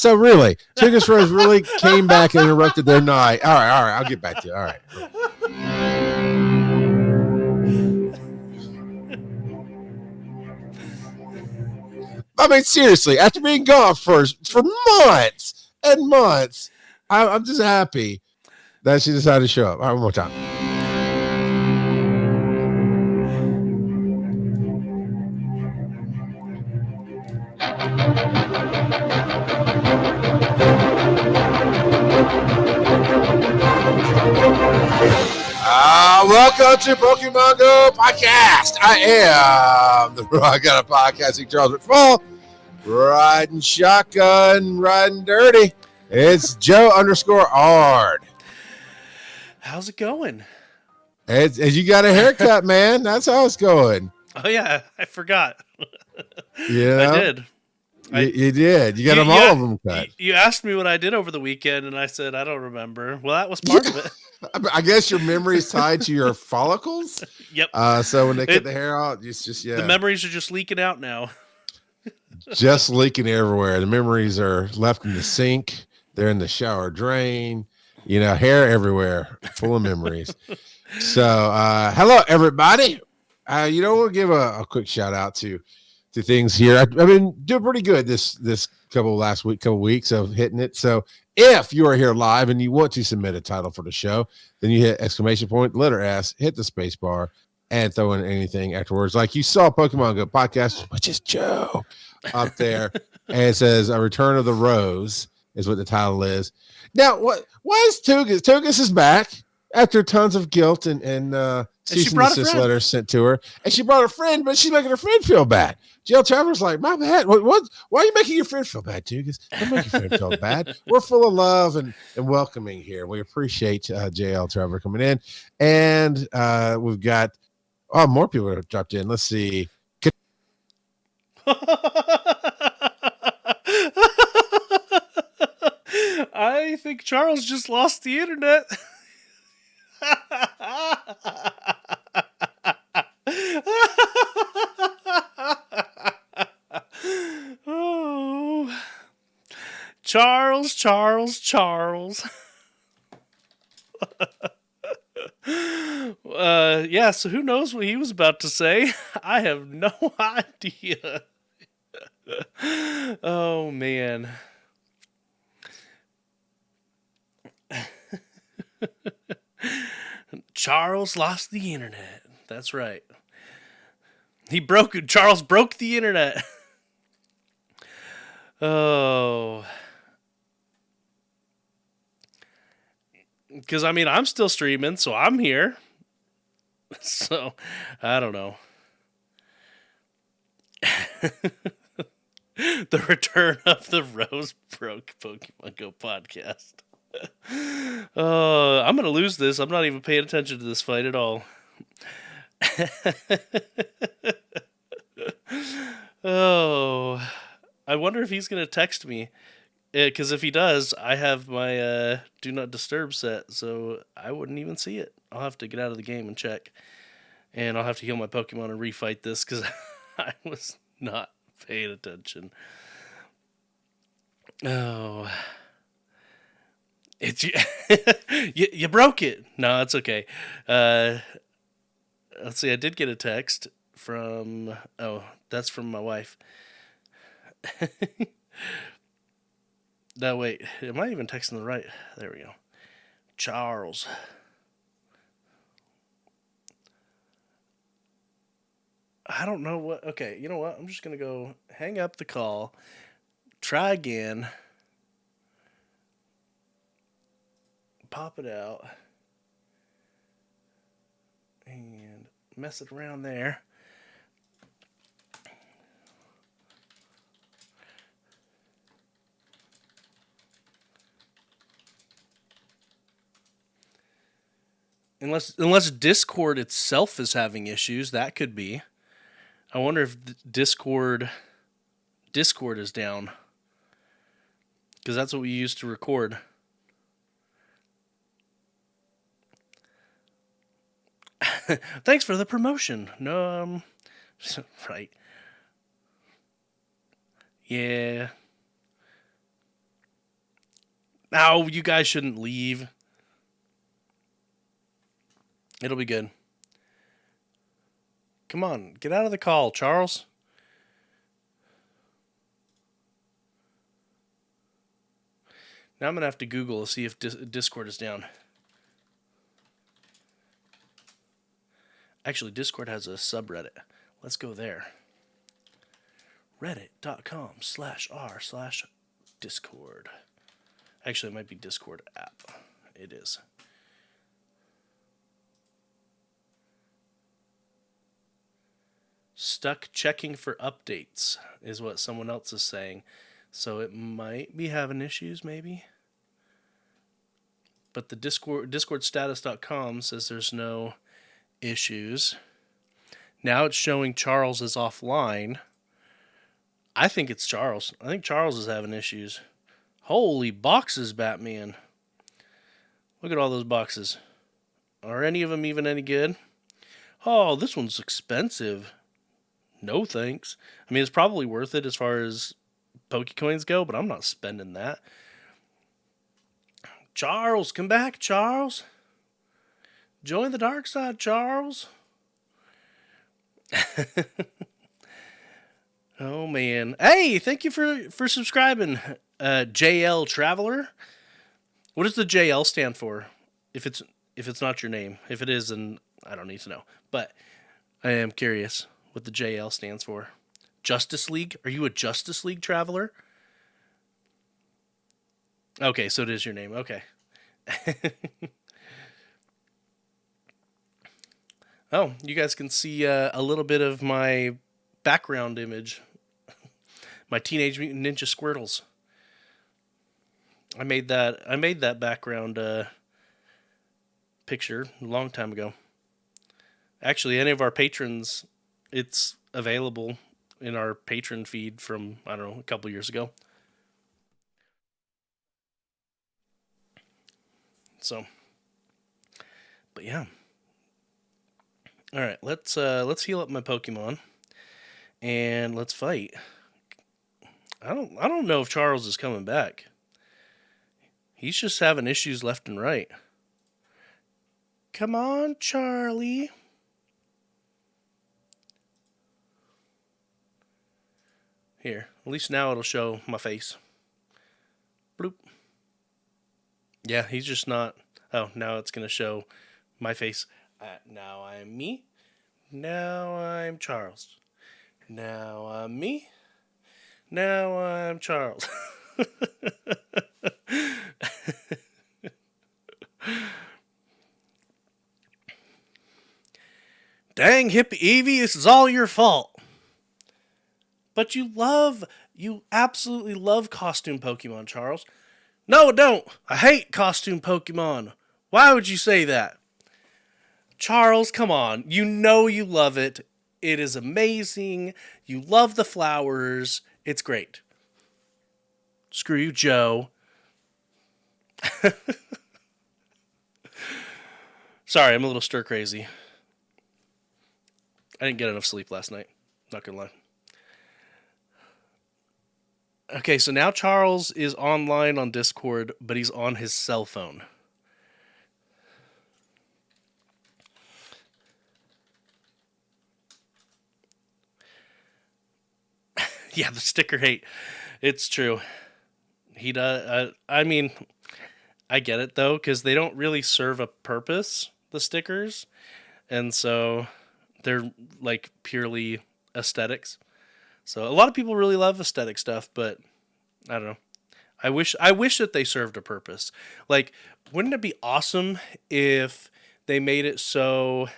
So really, Tickets Rose really came back and interrupted their night. All right. I'll get back to you. All right. I mean, seriously, after being gone for months and months, I'm just happy that she decided to show up. All right, one more time. Welcome to Pokemon GO Podcast. I am the I got a podcasting Charles McFall, riding shotgun, riding dirty. It's Joe _Ard. How's it going? As you got a haircut, man. That's how it's going. Oh yeah, I forgot. Yeah, I did. You did. You got them all of them cut. You asked me what I did over the weekend, and I said I don't remember. Well, that was part of it. I guess your memory is tied to your follicles. Yep. So when they cut the hair out, it's just the memories are just leaking out now. Just leaking everywhere. The memories are left in the sink. They're in the shower drain. Hair everywhere, full of memories. So, hello everybody. We'll give a quick shout out to things here. I've been doing pretty good this couple weeks of hitting it. So if you are here live and you want to submit a title for the show, then you hit exclamation point, letter S, hit the space bar, and throw in anything afterwards. Like you saw Pokemon GO Podcast, which is Joe, up there, and it says "A Return of the Rose" is what the title is. Now, why is Tugas? Tugas is back after tons of guilt and cease and desist letters sent to her, and she brought a friend, but she's making her friend feel bad. JL Trevor's like, my bad. What? Why are you making your friend feel bad, Tugas? Don't make your friend feel bad. We're full of love and welcoming here. We appreciate JL Trevor coming in, and we've got more people have dropped in. Let's see. I think Charles just lost the internet. Oh, Charles. Yeah, so who knows what he was about to say? I have no idea. Oh, man. Charles lost the internet. That's right. Charles broke the internet. Oh. Because, I'm still streaming, so I'm here. So, I don't know. The Return of the Rose broke Pokemon GO Podcast. I'm going to lose this. I'm not even paying attention to this fight at all. Oh, I wonder if he's going to text me. Because if he does, I have my Do Not Disturb set, so I wouldn't even see it. I'll have to get out of the game and check. And I'll have to heal my Pokemon and refight this because I was not paying attention. Oh. It's you broke it. No, it's okay. Let's see. I did get a text from. Oh, that's from my wife. No, wait. Am I even texting the right? There we go. Charles. I don't know what. Okay, you know what? I'm just gonna go hang up the call. Try again. Pop it out. And mess it around there. Unless Discord itself is having issues, that could be. I wonder if Discord is down. Because that's what we use to record. Thanks for the promotion. No, right. Yeah. No, you guys shouldn't leave. It'll be good. Come on, get out of the call, Charles. Now I'm going to have to Google to see if Discord is down. Actually, Discord has a subreddit. Let's go there. reddit.com/r/Discord. Actually, it might be Discord app. It is. Stuck checking for updates is what someone else is saying. So it might be having issues, maybe. But the discordstatus.com says there's no issues. Now it's showing Charles is offline. I think it's Charles. I think Charles is having issues. Holy boxes, Batman. Look at all those boxes. Are any of them even any good? Oh, this one's expensive. No thanks. I mean, it's probably worth it as far as Pokecoins go, but I'm not spending that. Charles, come back, Charles. Join the dark side, Charles. Oh, man. Hey, thank you for subscribing, JL Traveler. What does the JL stand for? If it's not your name. If it is, then I don't need to know. But I am curious what the JL stands for. Justice League? Are you a Justice League Traveler? Okay, so it is your name. Okay. Oh, you guys can see a little bit of my background image. My Teenage Mutant Ninja Squirtles. I made that background picture a long time ago. Actually, any of our patrons, it's available in our patron feed from, I don't know, a couple years ago. So, but yeah. All right, let's heal up my Pokemon and let's fight. I don't know if Charles is coming back. He's just having issues left and right. Come on, Charlie. Here, at least now it'll show my face. Bloop. Yeah, he's just not... Oh, now it's going to show my face. Now I'm me. Now I'm Charles. Now I'm me. Now I'm Charles. Dang, Hippie Eevee, this is all your fault. But you absolutely love costume Pokemon, Charles. No, I don't. I hate costume Pokemon. Why would you say that? Charles, come on. You know you love it. It is amazing. You love the flowers. It's great. Screw you, Joe. Sorry, I'm a little stir crazy. I didn't get enough sleep last night. Not gonna lie. Okay, so now Charles is online on Discord, but he's on his cell phone. Yeah, the sticker hate. It's true. He does. I mean, I get it, though, because they don't really serve a purpose, the stickers. And so they're, like, purely aesthetics. So a lot of people really love aesthetic stuff, but I don't know. I wish that they served a purpose. Like, wouldn't it be awesome if they made it so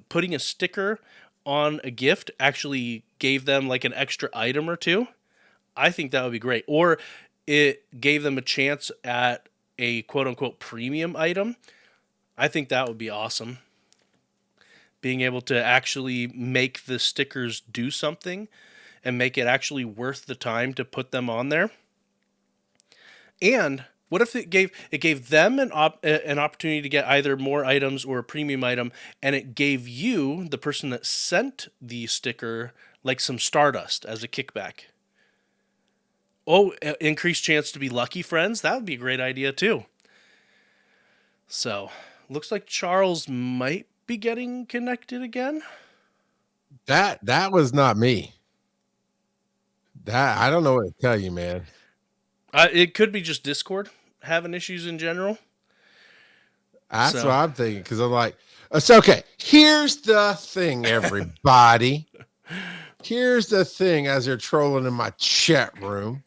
putting a sticker on a gift actually gave them like an extra item or two? I think that would be great. Or it gave them a chance at a quote-unquote premium item. I think that would be awesome. Being able to actually make the stickers do something and make it actually worth the time to put them on there. And what if it gave them an opportunity to get either more items or a premium item, and it gave you, the person that sent the sticker, like some Stardust as a kickback? Oh, increased chance to be lucky friends. That would be a great idea too. So, looks like Charles might be getting connected again. That was not me. That I don't know what to tell you, man. It could be just Discord having issues in general. That's what I'm thinking because I'm like, it's okay. Here's the thing, everybody. Here's the thing as they're trolling in my chat room.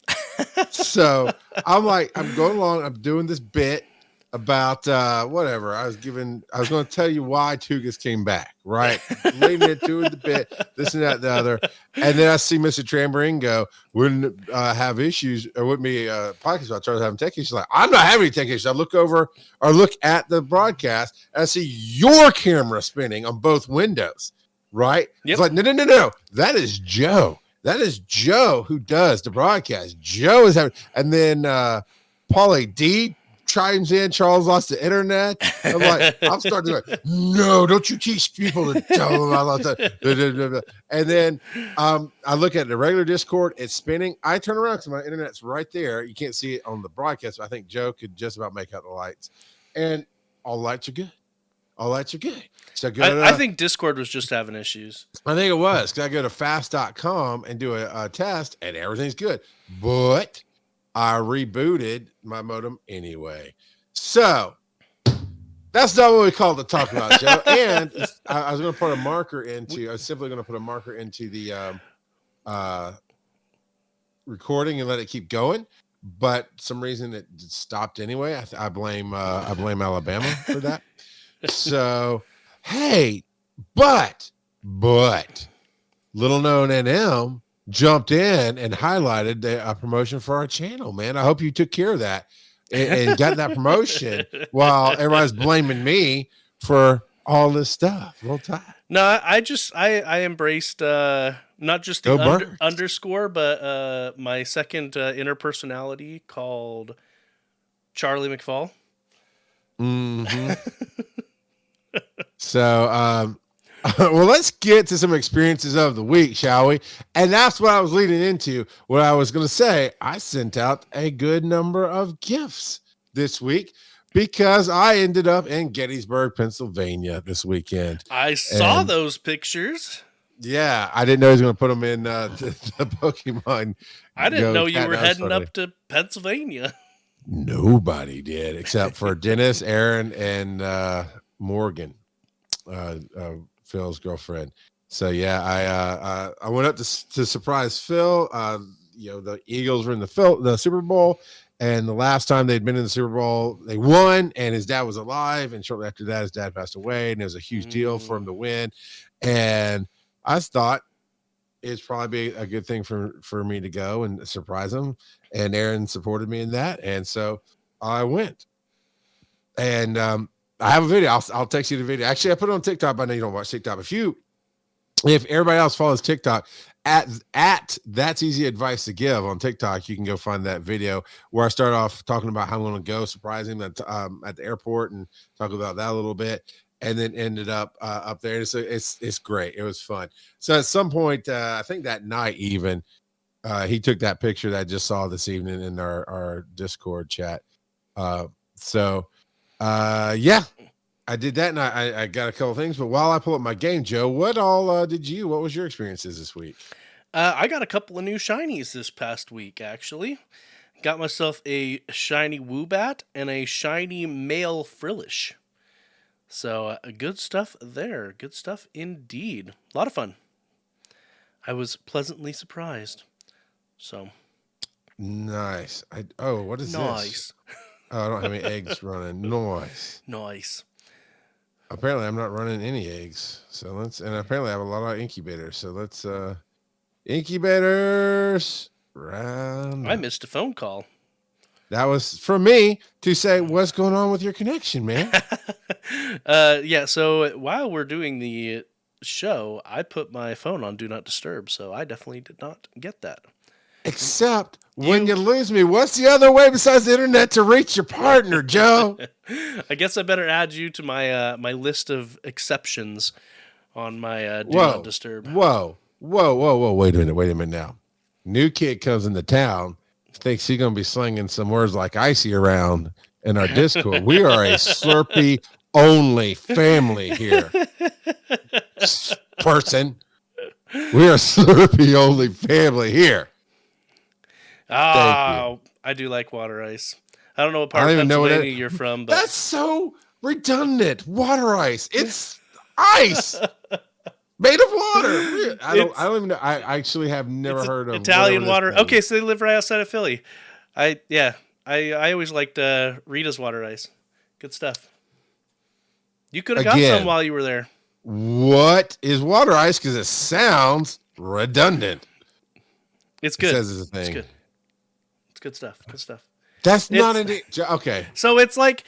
So I'm like, I'm going along. I'm doing this bit about whatever. I was going to tell you why Tugas came back, right? Leading it to the bit, this and that, the other. And then I see Mr. Tramboringo wouldn't have issues or wouldn't be podcast about Charles having tech issues. Like, I'm not having any tech issues. I look over or look at the broadcast and I see your camera spinning on both windows, right? Yep. It's like, no. That is Joe. That is Joe who does the broadcast. Joe is having, and then Paulie D chimes in. Charles lost the internet. I'm like, I'm starting to like, no, don't you teach people to tell them I lost that. And then I look at the regular Discord. It's spinning. I turn around because my internet's right there. You can't see it on the broadcast. But I think Joe could just about make out the lights. And all lights are good. All lights are good. So I think Discord was just having issues. I think it was because I go to fast.com and do a test and everything's good. But I rebooted my modem anyway. So that's not what we called to talk about, Joe. And I was going to put a marker into, I was simply going to put a marker into the recording and let it keep going. But some reason it stopped anyway. I blame Alabama for that. So, hey, but little known NM jumped in and highlighted a promotion for our channel, man. I hope you took care of that and got that promotion while everybody's blaming me for all this stuff. Roll Tide. No, I embraced not just the underscore, but my second inner personality called Charlie McFall. Mm-hmm. So, well, let's get to some experiences of the week, shall we? And that's what I was leading into. What I was going to say, I sent out a good number of gifts this week because I ended up in Gettysburg, Pennsylvania this weekend. I saw those pictures. Yeah, I didn't know he was going to put them in the Pokemon. I didn't know you were heading up to Pennsylvania. Nobody did except for Dennis, Aaron, and Morgan, Phil's girlfriend. So yeah, I went up to surprise Phil. The Eagles were in the Super Bowl, and the last time they'd been in the Super Bowl, they won, and his dad was alive. And shortly after that, his dad passed away, and it was a huge deal for him to win. And I thought it'd probably be a good thing for me to go and surprise him. And Aaron supported me in that, and so I went. And I have a video. I'll text you the video. Actually, I put it on TikTok. I know you don't watch TikTok. If everybody else follows TikTok at That's Easy Advice to Give on TikTok, you can go find that video where I start off talking about how I'm going to go surprise him at the airport and talk about that a little bit, and then ended up there. So it's great. It was fun. So at some point, I think that night even, he took that picture that I just saw this evening in our Discord chat. Yeah, I did that, and I got a couple things. But while I pull up my game, Joe, what all what was your experiences this week? I got a couple of new shinies this past week, actually. Got myself a shiny Woobat and a shiny male Frillish. So good stuff there. Good stuff indeed. A lot of fun. I was pleasantly surprised. So nice. What is this? Oh, I don't have any eggs running. Nice. Apparently, I'm not running any eggs. So and apparently I have a lot of incubators. So let's incubators round. I missed a phone call. That was for me to say, what's going on with your connection, man? Yeah. So while we're doing the show, I put my phone on Do Not Disturb. So I definitely did not get that. Except when you lose me, what's the other way besides the internet to reach your partner, Joe? I guess I better add you to my my list of exceptions on my Do Not Disturb. Whoa. Wait a minute now. New kid comes into town. thinks he's going to be slinging some words like icy around in our Discord. We are a Slurpee only family here, person. We are Slurpee only family here. Oh, I do like water ice. I don't know what part of Pennsylvania you're from, but that's so redundant. Water ice. It's ice made of water. I don't even know. I actually have never heard of Italian water. Okay, so they live right outside of Philly. I always liked Rita's water ice. Good stuff. You could have got some while you were there. What is water ice? Because it sounds redundant. It's good. It says it's a thing. It's good. It's good stuff. Good stuff. That's not an okay. So it's like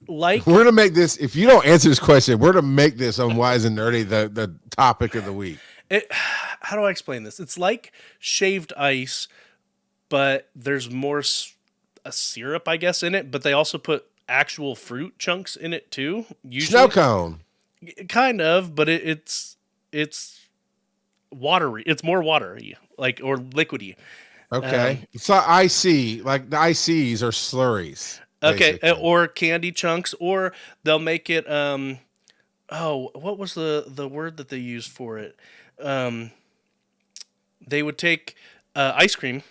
we're gonna make this. If you don't answer this question, we're gonna make this on Wise and Nerdy the topic of the week. How do I explain this? It's like shaved ice, but there's more a syrup, I guess, in it. But they also put actual fruit chunks in it too. Usually, snow cone, kind of, but it's watery. It's more watery, or liquidy. Okay, so icy, like the ices are slurries. Okay, or candy chunks, or they'll make it. What was the word that they used for it? They would take ice cream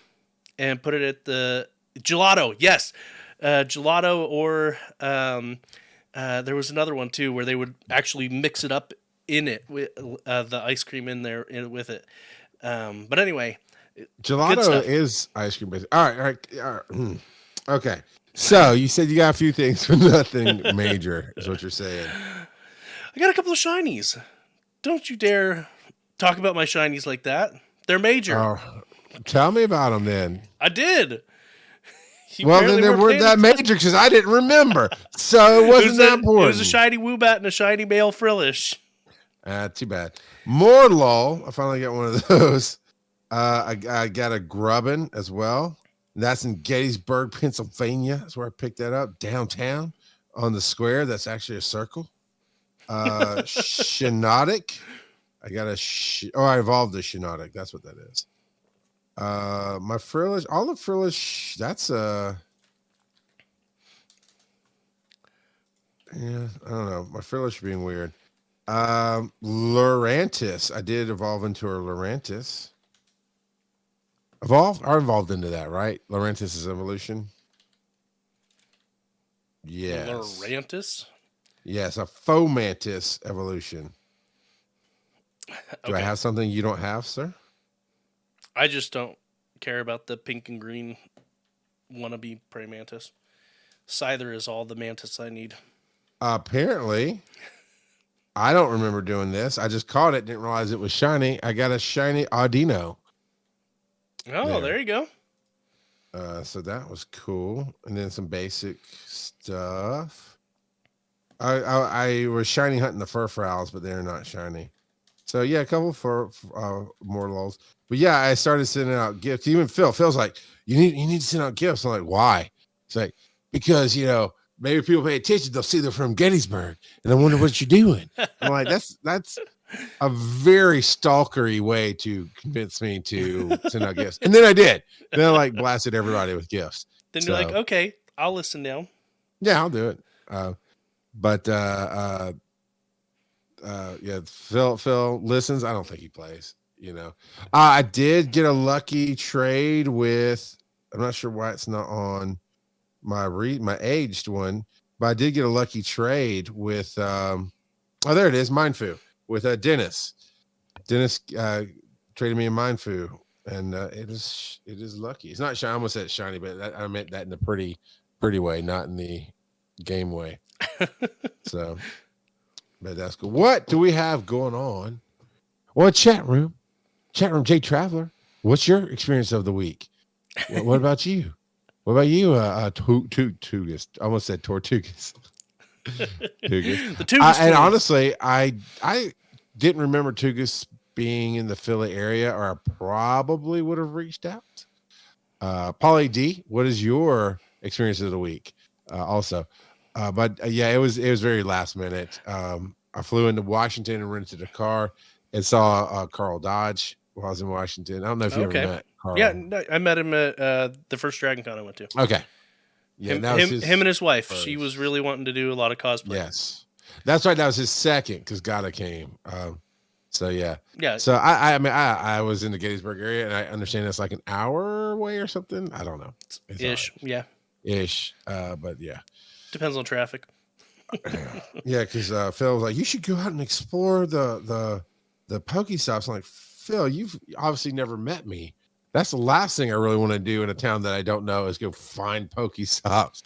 and put it at the gelato. Yes, gelato, or there was another one too where they would actually mix it up in it with the ice cream in there with it. But anyway, gelato is ice cream based. All right. Okay. So you said you got a few things, but nothing major is what you're saying. I got a couple of shinies. Don't you dare talk about my shinies like that. They're major. Tell me about them then. I did. Well, then they weren't that major because I didn't remember. So it wasn't that important. It was a shiny Woobat and a shiny male Frillish. Too bad. More lol. I finally got one of those. I got a Grubbin as well. That's in Gettysburg, Pennsylvania. That's where I picked that up. Downtown on the square. That's actually a circle. Shinotic. I got I evolved the Shinotic. That's what that is. My Frillish, all the Frillish, that's yeah, I don't know. My Frillish being weird. Lurantis. I did evolve into a Lurantis. I evolved into that, right? Lurantis' evolution. Yes. Lurantis? Yes, a Fomantis evolution. Do I have something you don't have, sir? I just don't care about the pink and green wannabe praying mantis. Scyther is all the mantis I need. Apparently, I don't remember doing this. I just caught it, didn't realize it was shiny. I got a shiny Audino. Oh, there you go. So that was cool. And then some basic stuff. I was shiny hunting the Furfrowls, but they're not shiny. So yeah, a couple for more lulls. But yeah, I started sending out gifts. Even Phil's like, you need to send out gifts. I'm like, why? It's like, because maybe people pay attention, they'll see they're from Gettysburg, and I wonder what you're doing. I'm like, that's a very stalkery way to convince me to send out gifts. And then I did. Then I blasted everybody with gifts. Then you're like, okay, I'll listen now. Yeah, I'll do it. Yeah, Phil listens. I don't think he plays, I did get a lucky trade with, I'm not sure why it's not on my aged one, but I did get a lucky trade with there it is, Mindfu, with Dennis. Dennis traded me a Mindfu, and it is lucky. It's not shiny. I almost said shiny, but I meant that in a pretty way, not in the game way. So, but that's cool. What do we have going on? Well, chat room, Jay Traveler. What's your experience of the week? What about you? What about you, Tugas? I almost said Tortugas. Tugas. And honestly, I didn't remember Tugas being in the Philly area, or I probably would have reached out. Pauly D, what is your experience of the week? Also, yeah, it was very last minute. I flew into Washington and rented a car and saw Carl Dodge while I was in Washington. I don't know if you ever met Yeah, Carl. no, I met him at the first Dragon Con I went to. Okay. Yeah, that was Him and his wife. first. She was really wanting to do a lot of cosplay. Yes, that's right. That was his second because Gata came. So yeah. Yeah. So I was in the Gettysburg area, and I understand it's like an hour away or something. I don't know. Ish. Yeah. Ish. But yeah. Depends on traffic. Yeah, because Phil was like, you should go out and explore the Pokestops. I'm like, Phil, you've obviously never met me. That's the last thing I really want to do in a town that I don't know is go find Pokestops.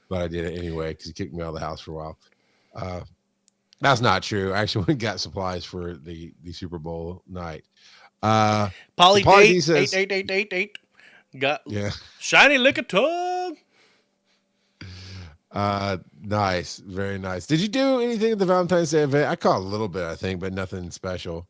But I did it anyway because he kicked me out of the house for a while. That's not true. I actually went and got supplies for the Super Bowl night. Polly D date, says, 8. Got yeah. shiny lickitung. Nice, very nice. Did you do anything at the Valentine's Day event? I caught a little bit, I think, but nothing special.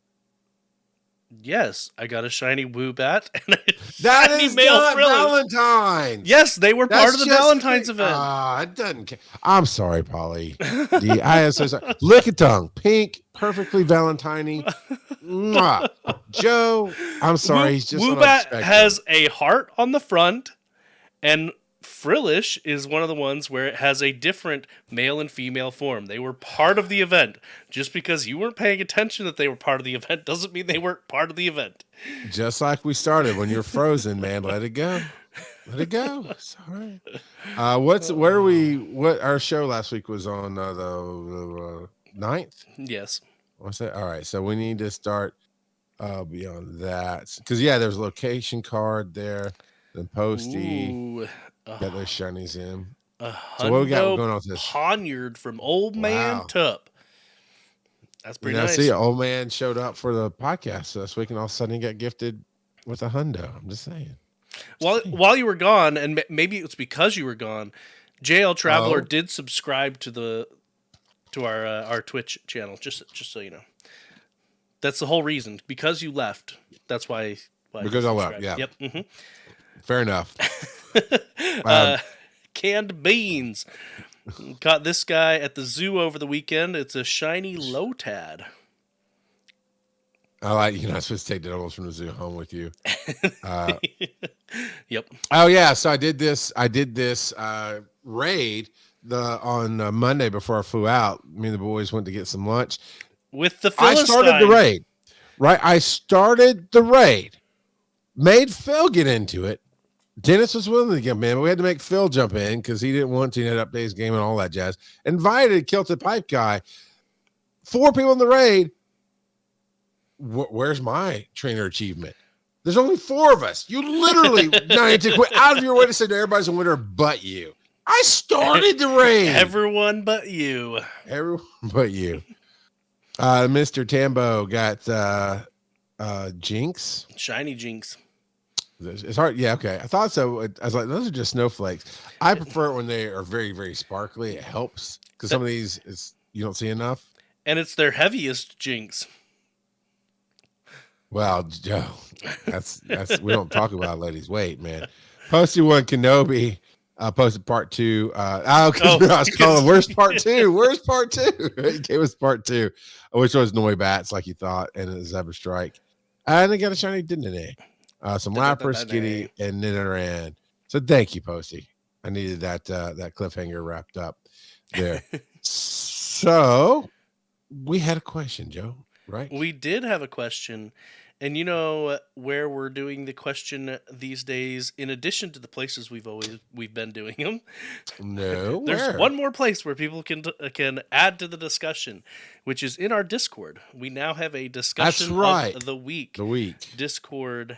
Yes, I got a shiny Woobat and a That shiny is male not Frillish. Valentine's. Yes, they were part of the Valentine's event. It doesn't. I'm sorry, Polly. I am so sorry. Lickitung, pink, perfectly Valentine-y. Mwah. Joe, I'm sorry. He's just Woobat has a heart on the front, and Frillish is one of the ones where it has a different male and female form. They were part of the event. Just because you weren't paying attention that they were part of the event doesn't mean they weren't part of the event. Just like we started when you're frozen, man. Let it go. Let it go. It's all right. What our show last week was on the 9th? Yes. What's that? All right. So we need to start beyond that. Because there's a location card there. Then Posty. Ooh. Got those shinies in. So what we got going on with this? Poniard from Old Man Tup. That's pretty nice. See, old man showed up for the podcast this week, and all of a sudden he got gifted with a hundo. I'm just saying. While you were gone, and maybe it's because you were gone, JL Traveler did subscribe to our Twitch channel. Just so you know, that's the whole reason. Because you left. That's why because I left. Yeah. Yep. Mm-hmm. Fair enough. Canned beans. Caught this guy at the zoo over the weekend. It's a shiny Lotad. I like you're not supposed to take the animals from the zoo home with you. Yep. Oh yeah. So I did this raid on Monday before I flew out. Me and the boys went to get some lunch. With the Philistine. I started the raid. Right. I started the raid. Made Phil get into it. Dennis was willing to jump in, but we had to make Phil jump in because he didn't want to. He had to update his game and all that jazz. Invited Kilted Pipe Guy. 4 people in the raid. Where's my trainer achievement? There's only 4 of us. You literally, Niantic, went out of your way to say to everybody's a winner but you. I started the raid. Everyone but you. Everyone but you. Mr. Tambo got Jinx. Shiny Jinx. It's hard. Yeah, okay. I thought so. I was like, those are just snowflakes. I prefer it when they are very, very sparkly. It helps because some of these you don't see enough. And it's their heaviest Jinx. Well, Joe, that's we don't talk about ladies' weight, man. Posted one Kenobi. Posted part 2. I was calling. Where's part 2? Where's part 2? He gave us part 2, which was Noibats, like you thought, and a Zebra Strike. And they got a shiny Dindinay. Some Lapras, Skitty, and Nidoran. So thank you, Posty. I needed that cliffhanger wrapped up there. So we had a question, Joe, right? We did have a question. And you know where we're doing the question these days, in addition to the places we've been doing them? No. There's one more place where people can add to the discussion, which is in our Discord. We now have a discussion of the week. Discord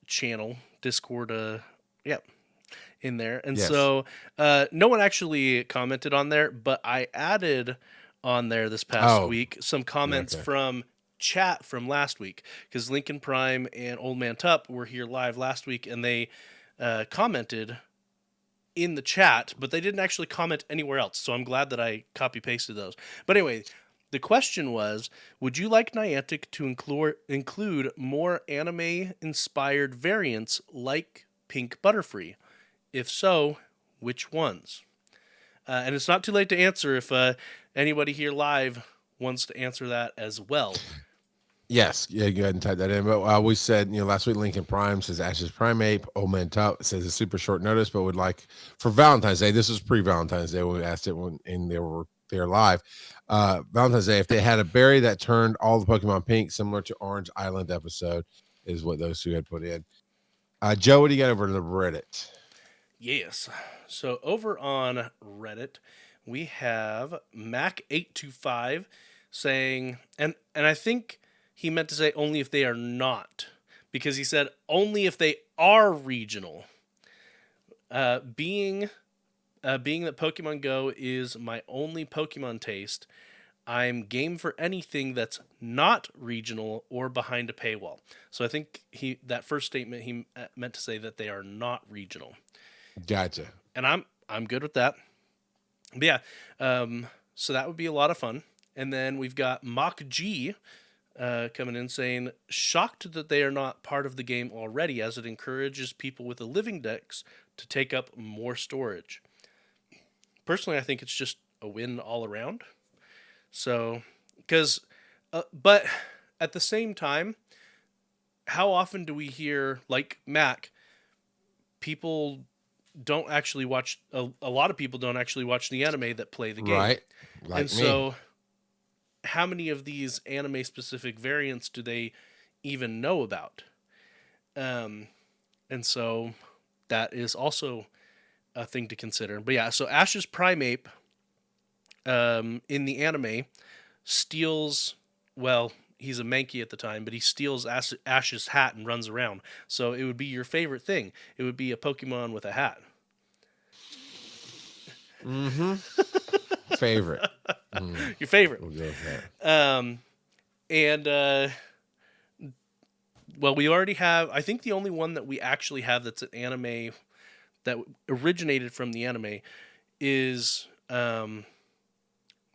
channel. Discord in there. And so no one actually commented on there, but I added on there this past week some comments from chat from last week, because Lincoln Prime and Old Man Tup were here live last week, and they commented in the chat, but they didn't actually comment anywhere else, so I'm glad that I copy pasted those. But anyway, the question was, would you like Niantic to include more anime inspired variants like Pink Butterfree? If so, which ones? And it's not too late to answer if anybody here live wants to answer that as well. Yes, yeah, go ahead and type that in. But we said, last week Lincoln Prime says Ash's Primeape. Old Man Tup says it's super short notice, but would like for Valentine's Day. This was pre-Valentine's Day when we asked it and they were live. Valentine's Day, if they had a berry that turned all the Pokemon pink, similar to Orange Island episode, is what those two had put in. Joe, what do you got over to the Reddit? Yes. So over on Reddit, we have Mac825 saying, and I think he meant to say only if they are not, because he said only if they are regional. Being that Pokemon Go is my only Pokemon taste, I'm game for anything that's not regional or behind a paywall. So I think that first statement he meant to say that they are not regional. Gotcha. And I'm good with that. But yeah, so that would be a lot of fun. And then we've got Mock G coming in saying, shocked that they are not part of the game already, as it encourages people with a living dex to take up more storage. Personally, I think it's just a win all around. So, but at the same time, how often do we hear, like Mac, people don't actually watch, a lot of people don't actually watch the anime that play the game. Right. Like and me. So how many of these anime specific variants do they even know about? And so that is also a thing to consider. But yeah, so Ash's Primeape in the anime steals, well, he's a Mankey at the time, but he steals Ash's hat and runs around. So it would be your favorite thing. It would be a Pokemon with a hat. Mm-hmm. Favorite. Your favorite. We'll go with that. Well, we already have, I think the only one that we actually have that's an anime that originated from the anime is the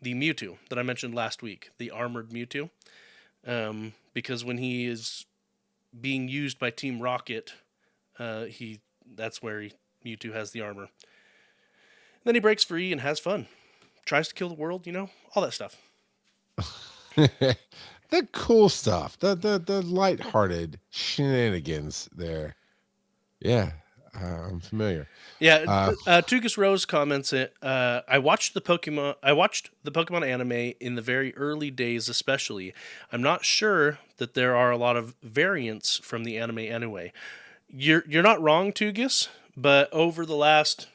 Mewtwo that I mentioned last week, the armored Mewtwo. Because when he is being used by Team Rocket, that's where Mewtwo has the armor. Then he breaks free and has fun. Tries to kill the world, all that stuff. The cool stuff, the lighthearted shenanigans there. Yeah, I'm familiar. Yeah, Tugas Rose comments it. I watched the Pokemon anime in the very early days, especially. I'm not sure that there are a lot of variants from the anime anyway. You're not wrong, Tugas, but over the last,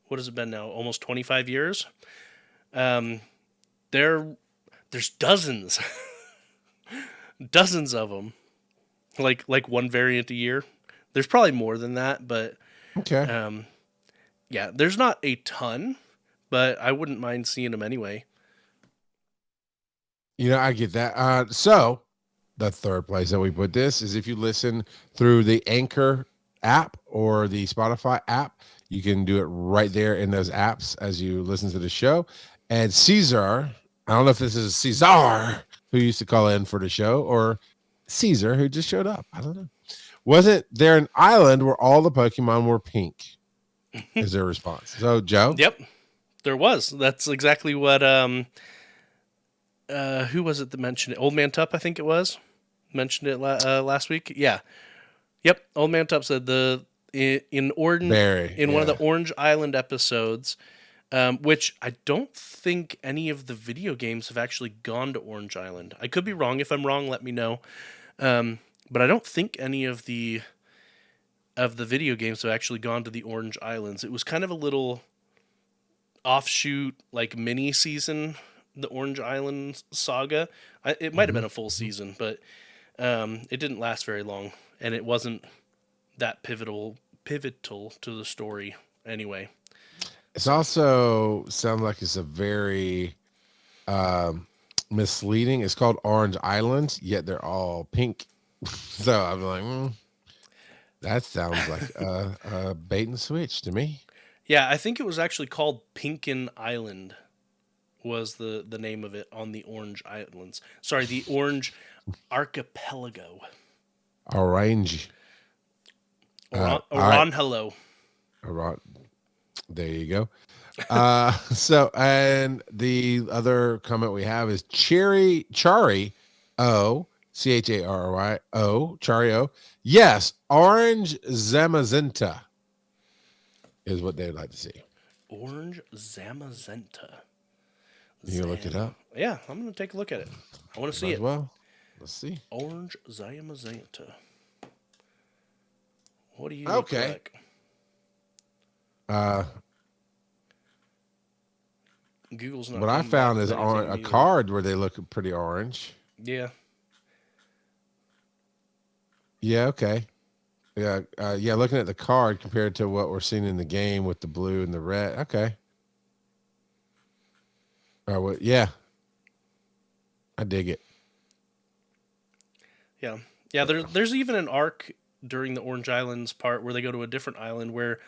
what has it been now, almost 25 years, there's dozens, dozens of them, like one variant a year. There's probably more than that, but okay. Yeah, there's not a ton, but I wouldn't mind seeing them anyway. I get that. So the third place that we put this is if you listen through the Anchor app or the Spotify app, you can do it right there in those apps as you listen to the show. And Caesar, I don't know if this is Caesar who used to call in for the show or Caesar who just showed up. I don't know. Wasn't there an island where all the Pokemon were pink? Is their response. So, Joe? Yep, there was. That's exactly what, who was it that mentioned it? Old Man Tup, I think it was. Mentioned it last week. Yeah. Yep, Old Man Tup said in one of the Orange Island episodes, which I don't think any of the video games have actually gone to Orange Island. I could be wrong. If I'm wrong, let me know. But I don't think any of the video games have actually gone to the Orange Islands. It was kind of a little offshoot, like mini season, the Orange Island saga. It might have been a full season, but it didn't last very long, and it wasn't that pivotal to the story anyway. It's also sounds like it's a very misleading. It's called Orange Island, yet they're all pink. So I'm like, that sounds like a bait and switch to me. Yeah, I think it was actually called Pinkin Island was the name of it on the Orange Islands. Sorry, the Orange Archipelago. Orange. Hello. There you go. So, and the other comment we have is Chari O Charyo. Chario. Yes, orange Zamazenta is what they'd like to see. Orange Zamazenta. You gonna look it up? Yeah, I'm gonna take a look at it. I want to see it. Well, let's see. Orange Zamazenta. What do you Okay. look like? Google's not. What I found is on a card where they look pretty orange. Yeah. Yeah. Okay. Yeah. Yeah. Looking at the card compared to what we're seeing in the game with the blue and the red. Okay. Well, yeah. I dig it. Yeah. Yeah. There's even an arc during the Orange Islands part where they go to a different island where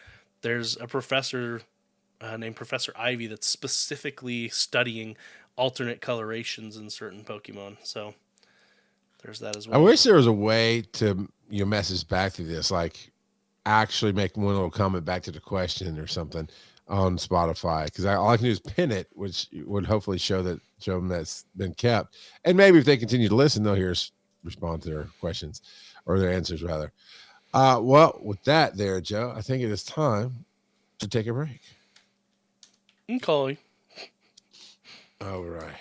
there's a professor named Professor Ivy that's specifically studying alternate colorations in certain Pokemon. So there's that as well. I wish there was a way to message back through this, like actually make one little comment back to the question or something on Spotify, because all I can do is pin it, which would hopefully show them that's been kept, and maybe if they continue to listen, they'll hear us respond to their questions or their answers rather. Well, with that there, Joe, I think it is time to take a break. Okay. All right.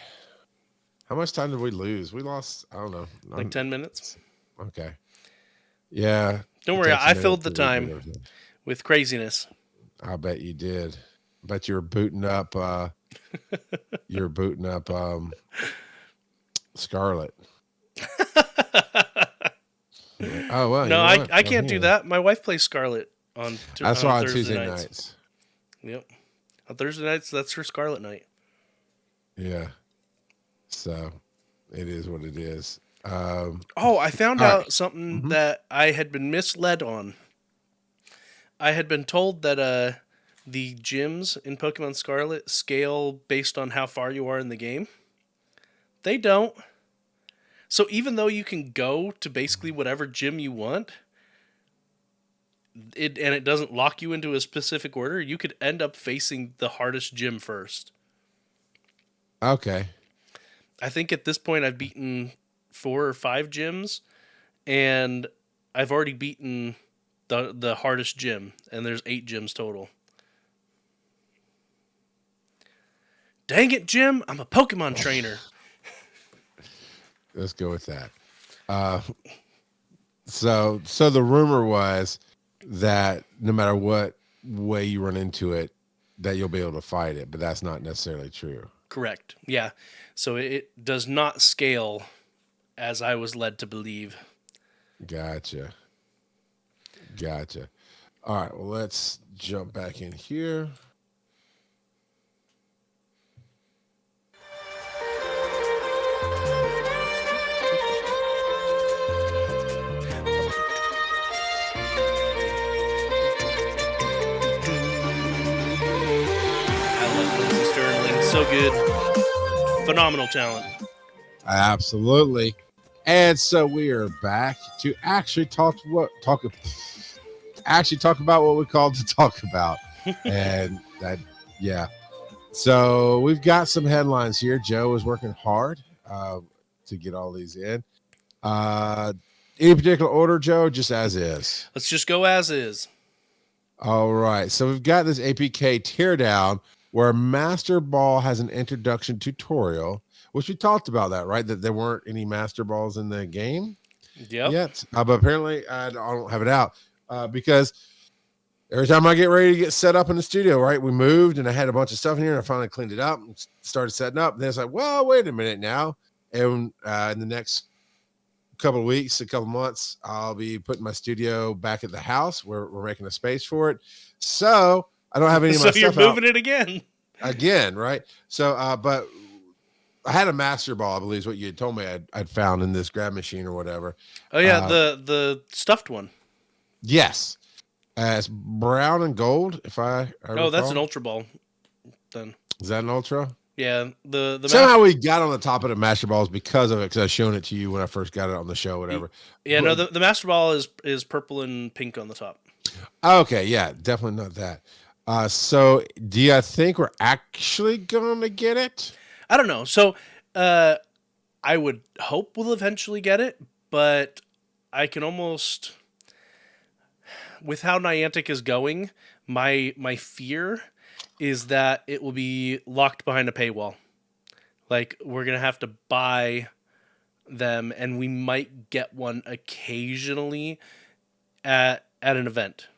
How much time did we lose? We lost, I don't know. Like 10 minutes. Okay. Yeah. Don't worry, I filled the time with craziness. I bet you did. I bet you were booting up Scarlet. Oh well. No, I can't do that. My wife plays Scarlet on that's why on Tuesday nights. Yep. On Thursday nights, that's her Scarlet night. Yeah. So it is what it is. I found out something that I had been misled on. I had been told that the gyms in Pokemon Scarlet scale based on how far you are in the game. They don't. So even though you can go to basically whatever gym you want, and it doesn't lock you into a specific order, you could end up facing the hardest gym first. Okay. I think at this point I've beaten 4 or 5 gyms, and I've already beaten the hardest gym, and there's 8 gyms total. Dang it, Jim! I'm a Pokemon trainer. Let's go with that. So the rumor was that no matter what way you run into it, that you'll be able to fight it, but that's not necessarily true. Correct. Yeah. So it does not scale as I was led to believe. Gotcha. All right. Well, let's jump back in here. So good. Phenomenal talent. Absolutely. And so we are back to actually talk about what we called to talk about. And that, yeah. So we've got some headlines here. Joe is working hard to get all these in. Any particular order, Joe? Just as is. Let's just go as is. All right. So we've got this APK teardown, where Master Ball has an introduction tutorial, which we talked about that, right? That there weren't any Master Balls in the game yet. But apparently I don't have it out because every time I get ready to get set up in the studio, right? We moved and I had a bunch of stuff in here and I finally cleaned it up and started setting up. And then it's like, well, wait a minute now. And in the next couple of weeks, a couple of months, I'll be putting my studio back at the house where we're making a space for it. So I don't have any of my stuff. So you're moving it again, right? So, but I had a Master Ball, I believe is what you had told me I'd found in this grab machine or whatever. Oh yeah, the stuffed one. Yes, it's brown and gold. If I recall. That's an Ultra Ball. Then is that an Ultra? Yeah. The somehow we got on the top of the Master Balls because of it, because I was showing it to you when I first got it on the show, whatever. Yeah, but, no, the Master Ball is purple and pink on the top. Okay, yeah, definitely not that. So do you think we're actually gonna get it? I don't know. So I would hope we'll eventually get it, but I can almost, with how Niantic is going, my fear is that it will be locked behind a paywall. Like, we're gonna have to buy them, and we might get one occasionally at an event,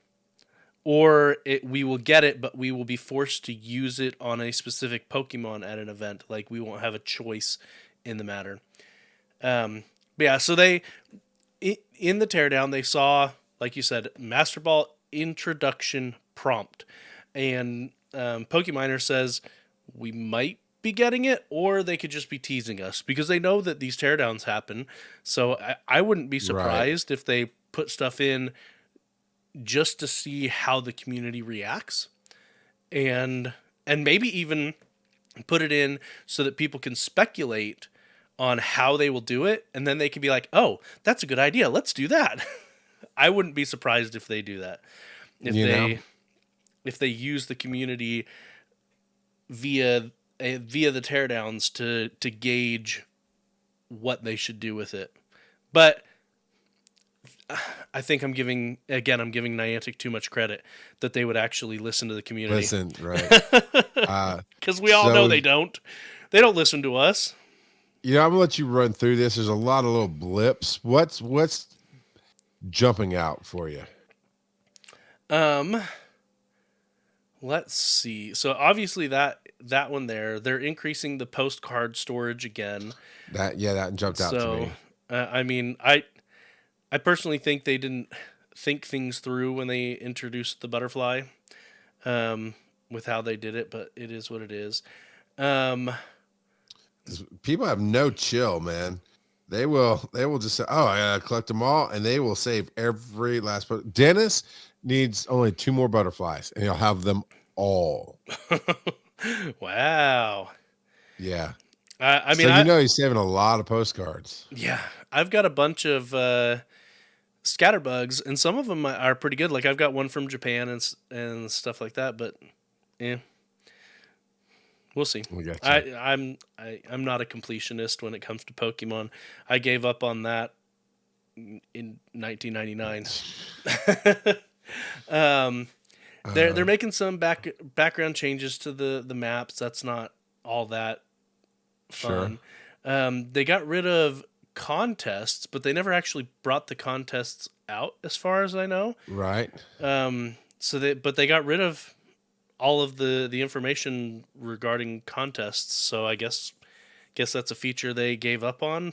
or we will get it, but we will be forced to use it on a specific Pokemon at an event. Like, we won't have a choice in the matter. But yeah, so they in the teardown they saw, like you said, Master Ball introduction prompt, and Pokeminer says we might be getting it, or they could just be teasing us because they know that these teardowns happen. So I wouldn't be surprised if they put stuff in just to see how the community reacts, and maybe even put it in so that people can speculate on how they will do it, and then they can be like, "Oh, that's a good idea. Let's do that." I wouldn't be surprised if they do that. If they use the community via the teardowns to gauge what they should do with it. But I think I'm giving Niantic too much credit that they would actually listen to the community. Listen, right? Because we all know they don't. They don't listen to us. I'm gonna let you run through this. There's a lot of little blips. What's jumping out for you? Let's see. So obviously that one there, they're increasing the postcard storage again. That jumped out to me. I mean, I personally think they didn't think things through when they introduced the butterfly, with how they did it, but it is what it is. People have no chill, man. They will just say, "Oh, I gotta collect them all," and they will save every last. Dennis needs only 2 more butterflies, and he'll have them all. Wow. Yeah. I mean, he's saving a lot of postcards. Yeah, I've got a bunch of scatterbugs, and some of them are pretty good. Like, I've got one from Japan and stuff like that. But yeah, we'll see. I'm not a completionist when it comes to Pokemon. I gave up on that in 1999. They're making some background changes to the maps. That's not all that fun. Sure. They got rid of contests, but they never actually brought the contests out, as far as I know. Right. But they got rid of all of the information regarding contests. So I guess that's a feature they gave up on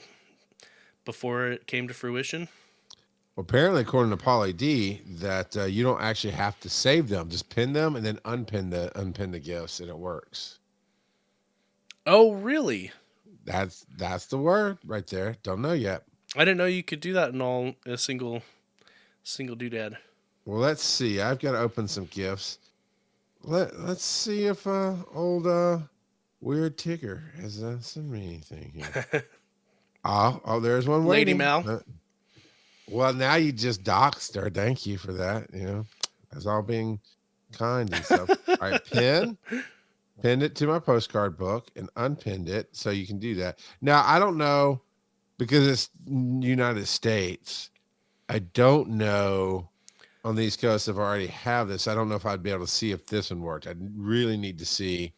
before it came to fruition. Well, apparently, according to Pauly D, that you don't actually have to save them; just pin them and then unpin the gifts, and it works. Oh, really? That's the word right there. Don't know yet. I didn't know you could do that in a single doodad. Well, let's see. I've got to open some gifts. Let's see if old Weird Tigger has sent me anything here. oh, there's one waiting. Lady Mal. Well, now you just doxed her. Thank you for that. That's all being kind and stuff. All right, pinned it to my postcard book and unpinned it, so you can do that. Now, I don't know, because it's United States. I don't know on the East Coast if I already have this. I don't know if I'd be able to see if this one worked. I really need to see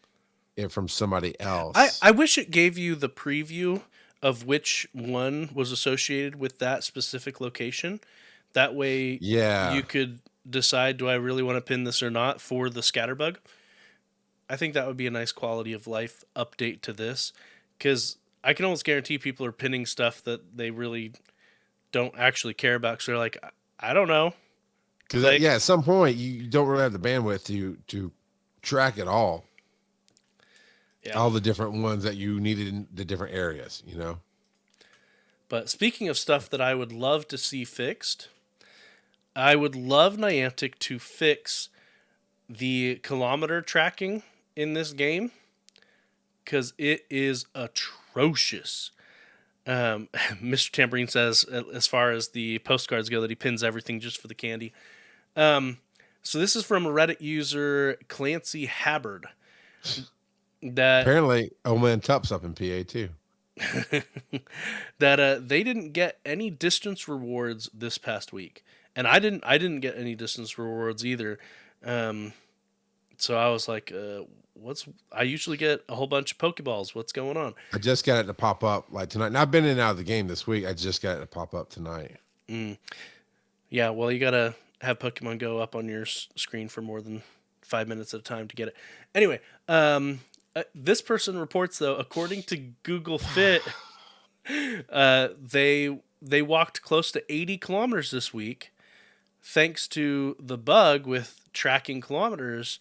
it from somebody else. I wish it gave you the preview of which one was associated with that specific location. That way, you could decide, do I really want to pin this or not for the scatterbug? I think that would be a nice quality of life update to this, because I can almost guarantee people are pinning stuff that they really don't actually care about, because they're like, I don't know. Because at some point you don't really have the bandwidth to track it all. Yeah. All the different ones that you needed in the different areas, But speaking of stuff that I would love to see fixed, I would love Niantic to fix the kilometer tracking in this game, because it is atrocious. Mr. Tambourine says, as far as the postcards go, that he pins everything just for the candy. So this is from a Reddit user, Clancy Habbard. That apparently, old man Tup's up in PA too. that they didn't get any distance rewards this past week, and I didn't get any distance rewards either. Um, so I was like, what's? I usually get a whole bunch of Pokeballs. What's going on? I just got it to pop up like tonight. And I've been in and out of the game this week. I just got it to pop up tonight. Mm. Yeah, well, you gotta have Pokemon Go up on your screen for more than 5 minutes at a time to get it. Anyway, this person reports though, according to Google Fit, they walked close to 80 kilometers this week, thanks to the bug with tracking kilometers.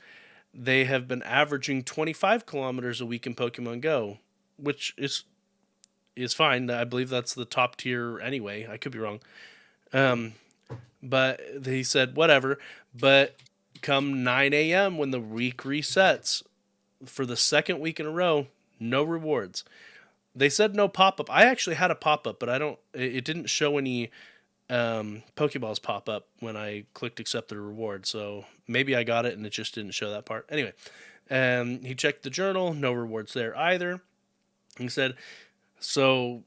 They have been averaging 25 kilometers a week in Pokemon Go, which is fine. I believe that's the top tier anyway. I could be wrong. But he said, whatever. But come 9 a.m. when the week resets for the second week in a row, no rewards. They said no pop-up. I actually had a pop-up, but it didn't show any Pokeballs pop up when I clicked accept the reward. So maybe I got it and it just didn't show that part. Anyway, he checked the journal. No rewards there either. He said, so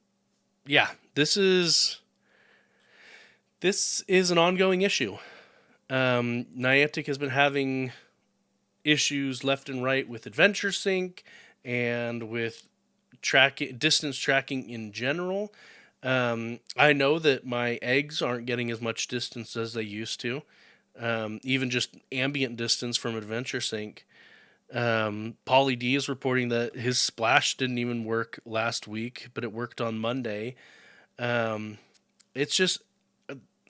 yeah, this is an ongoing issue. Niantic has been having issues left and right with Adventure Sync and with distance tracking in general. I know that my eggs aren't getting as much distance as they used to. Even just ambient distance from Adventure Sync. Pauly D is reporting that his splash didn't even work last week, but it worked on Monday. It's just,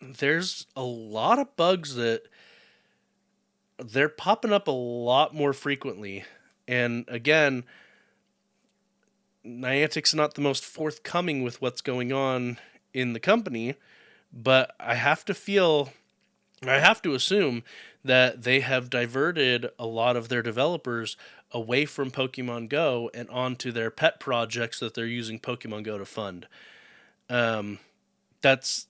there's a lot of bugs that they're popping up a lot more frequently. And again, Niantic's not the most forthcoming with what's going on in the company, but I have to assume that they have diverted a lot of their developers away from Pokemon Go and onto their pet projects that they're using Pokemon Go to fund. That's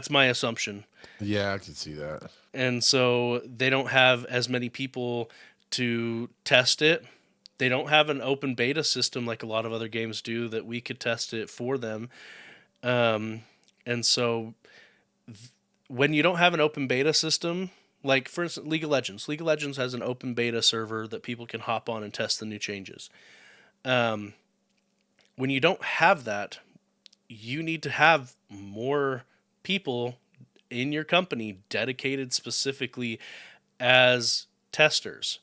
my assumption. Yeah, I can see that. And so they don't have as many people to test it. They don't have an open beta system like a lot of other games do that we could test it for them. And so when you don't have an open beta system, like for instance, League of Legends has an open beta server that people can hop on and test the new changes. When you don't have that, you need to have more people in your company dedicated specifically as testers.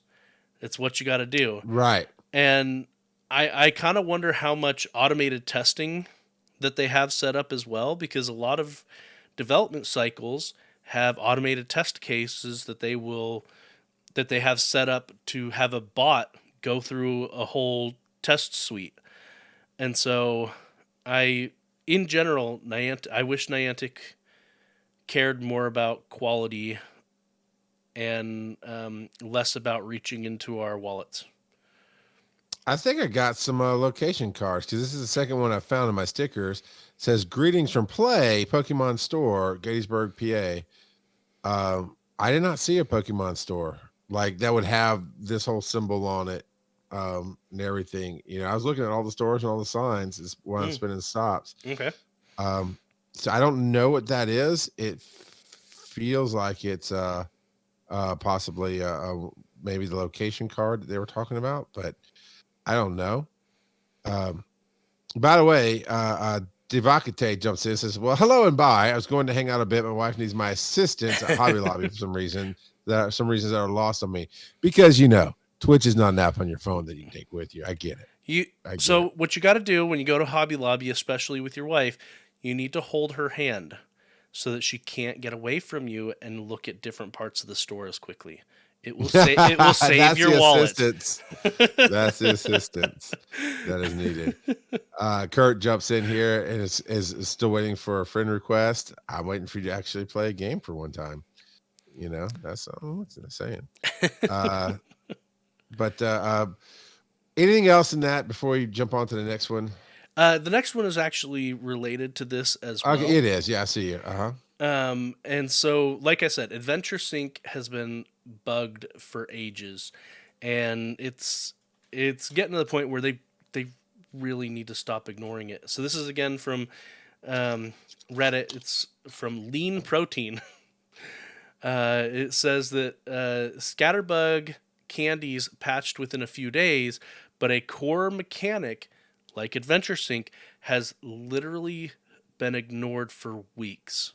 It's what you got to do. Right. And I kind of wonder how much automated testing that they have set up as well, because a lot of development cycles have automated test cases that they have set up to have a bot go through a whole test suite. And so in general, I wish Niantic cared more about quality and less about reaching into our wallets. I think I got some location cards because this is the second one I found in my stickers. It says greetings from Play Pokemon Store, Gettysburg, PA. I did not see a Pokemon store like that would have this whole symbol on it and everything. You know, I was looking at all the stores and all the signs is when I'm spinning stops. Okay. So I don't know what that is. It feels like it's possibly maybe the location card that they were talking about, but I don't know. By the way, Devakate jumps in and says, well, hello and bye. I was going to hang out a bit. My wife needs my assistance at Hobby Lobby for some reason. Some reasons that are lost on me. Because, you know, Twitch is not an app on your phone that you can take with you. I get it. What you got to do when you go to Hobby Lobby, especially with your wife, you need to hold her hand so that she can't get away from you and look at different parts of the store as quickly. It will save your wallet. That's the assistance that is needed. Kurt jumps in here and is still waiting for a friend request. I'm waiting for you to actually play a game for one time. You know, that's what's I'm saying. But anything else in that before you jump on to the next one? The next one is actually related to this as well. Okay, it is. Yeah, I see you. And so, like I said, Adventure Sync has been bugged for ages, and it's getting to the point where really need to stop ignoring it. So this is again from Reddit. It's from Lean Protein. It says that Scatterbug candies patched within a few days, but a core mechanic like Adventure Sync has literally been ignored for weeks.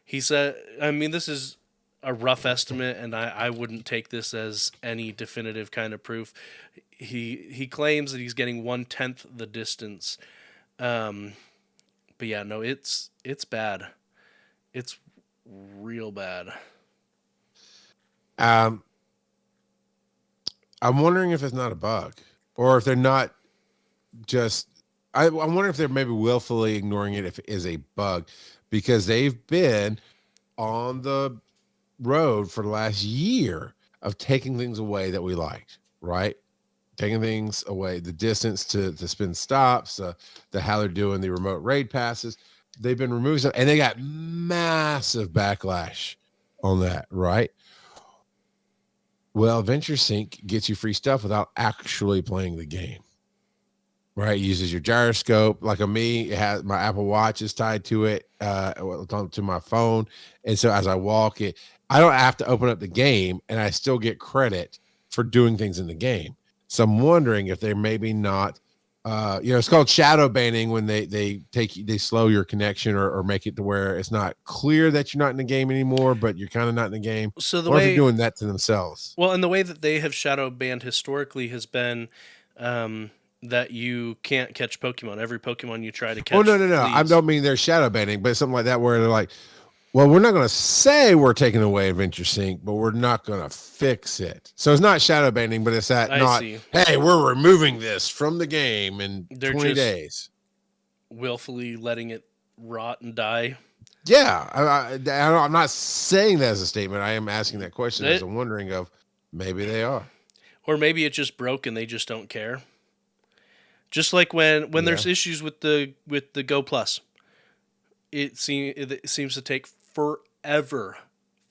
He said, I mean, this is a rough estimate, and I wouldn't take this as any definitive kind of proof. He claims that he's getting 1/10 the distance. But yeah, no, it's bad. It's real bad. Um, I'm wondering if it's not a bug, or if they're not just. I'm wondering if they're maybe willfully ignoring it if it is a bug, because they've been on the road for the last year of taking things away that we liked, right? Taking things away, the distance to spin stops, the how they're doing the remote raid passes. They've been removing stuff, and they got massive backlash on that, right? Well, Adventure Sync gets you free stuff without actually playing the game. Right, it uses your gyroscope. Like me, it has my Apple Watch is tied to it, to my phone, and so as I walk it, I don't have to open up the game, and I still get credit for doing things in the game. So I'm wondering if they're maybe not, it's called shadow banning when they slow your connection or make it to where it's not clear that you're not in the game anymore, but you're kind of not in the game. So the Or if they're way, doing that to themselves. well, and the way that they have shadow banned historically has been that you can't catch Pokemon. Every Pokemon you try to catch. Oh no! I don't mean they're shadow banning, but something like that where they're like, well, we're not going to say we're taking away Adventure Sync, but we're not going to fix it. So it's not shadow banning, but it's that hey, we're removing this from the game in 20 days. Willfully letting it rot and die. Yeah, I'm not saying that as a statement. I am asking that question as a wondering of maybe they are. Or maybe it just broke and they just don't care. Just like when there's issues with the Go Plus. It seems to take forever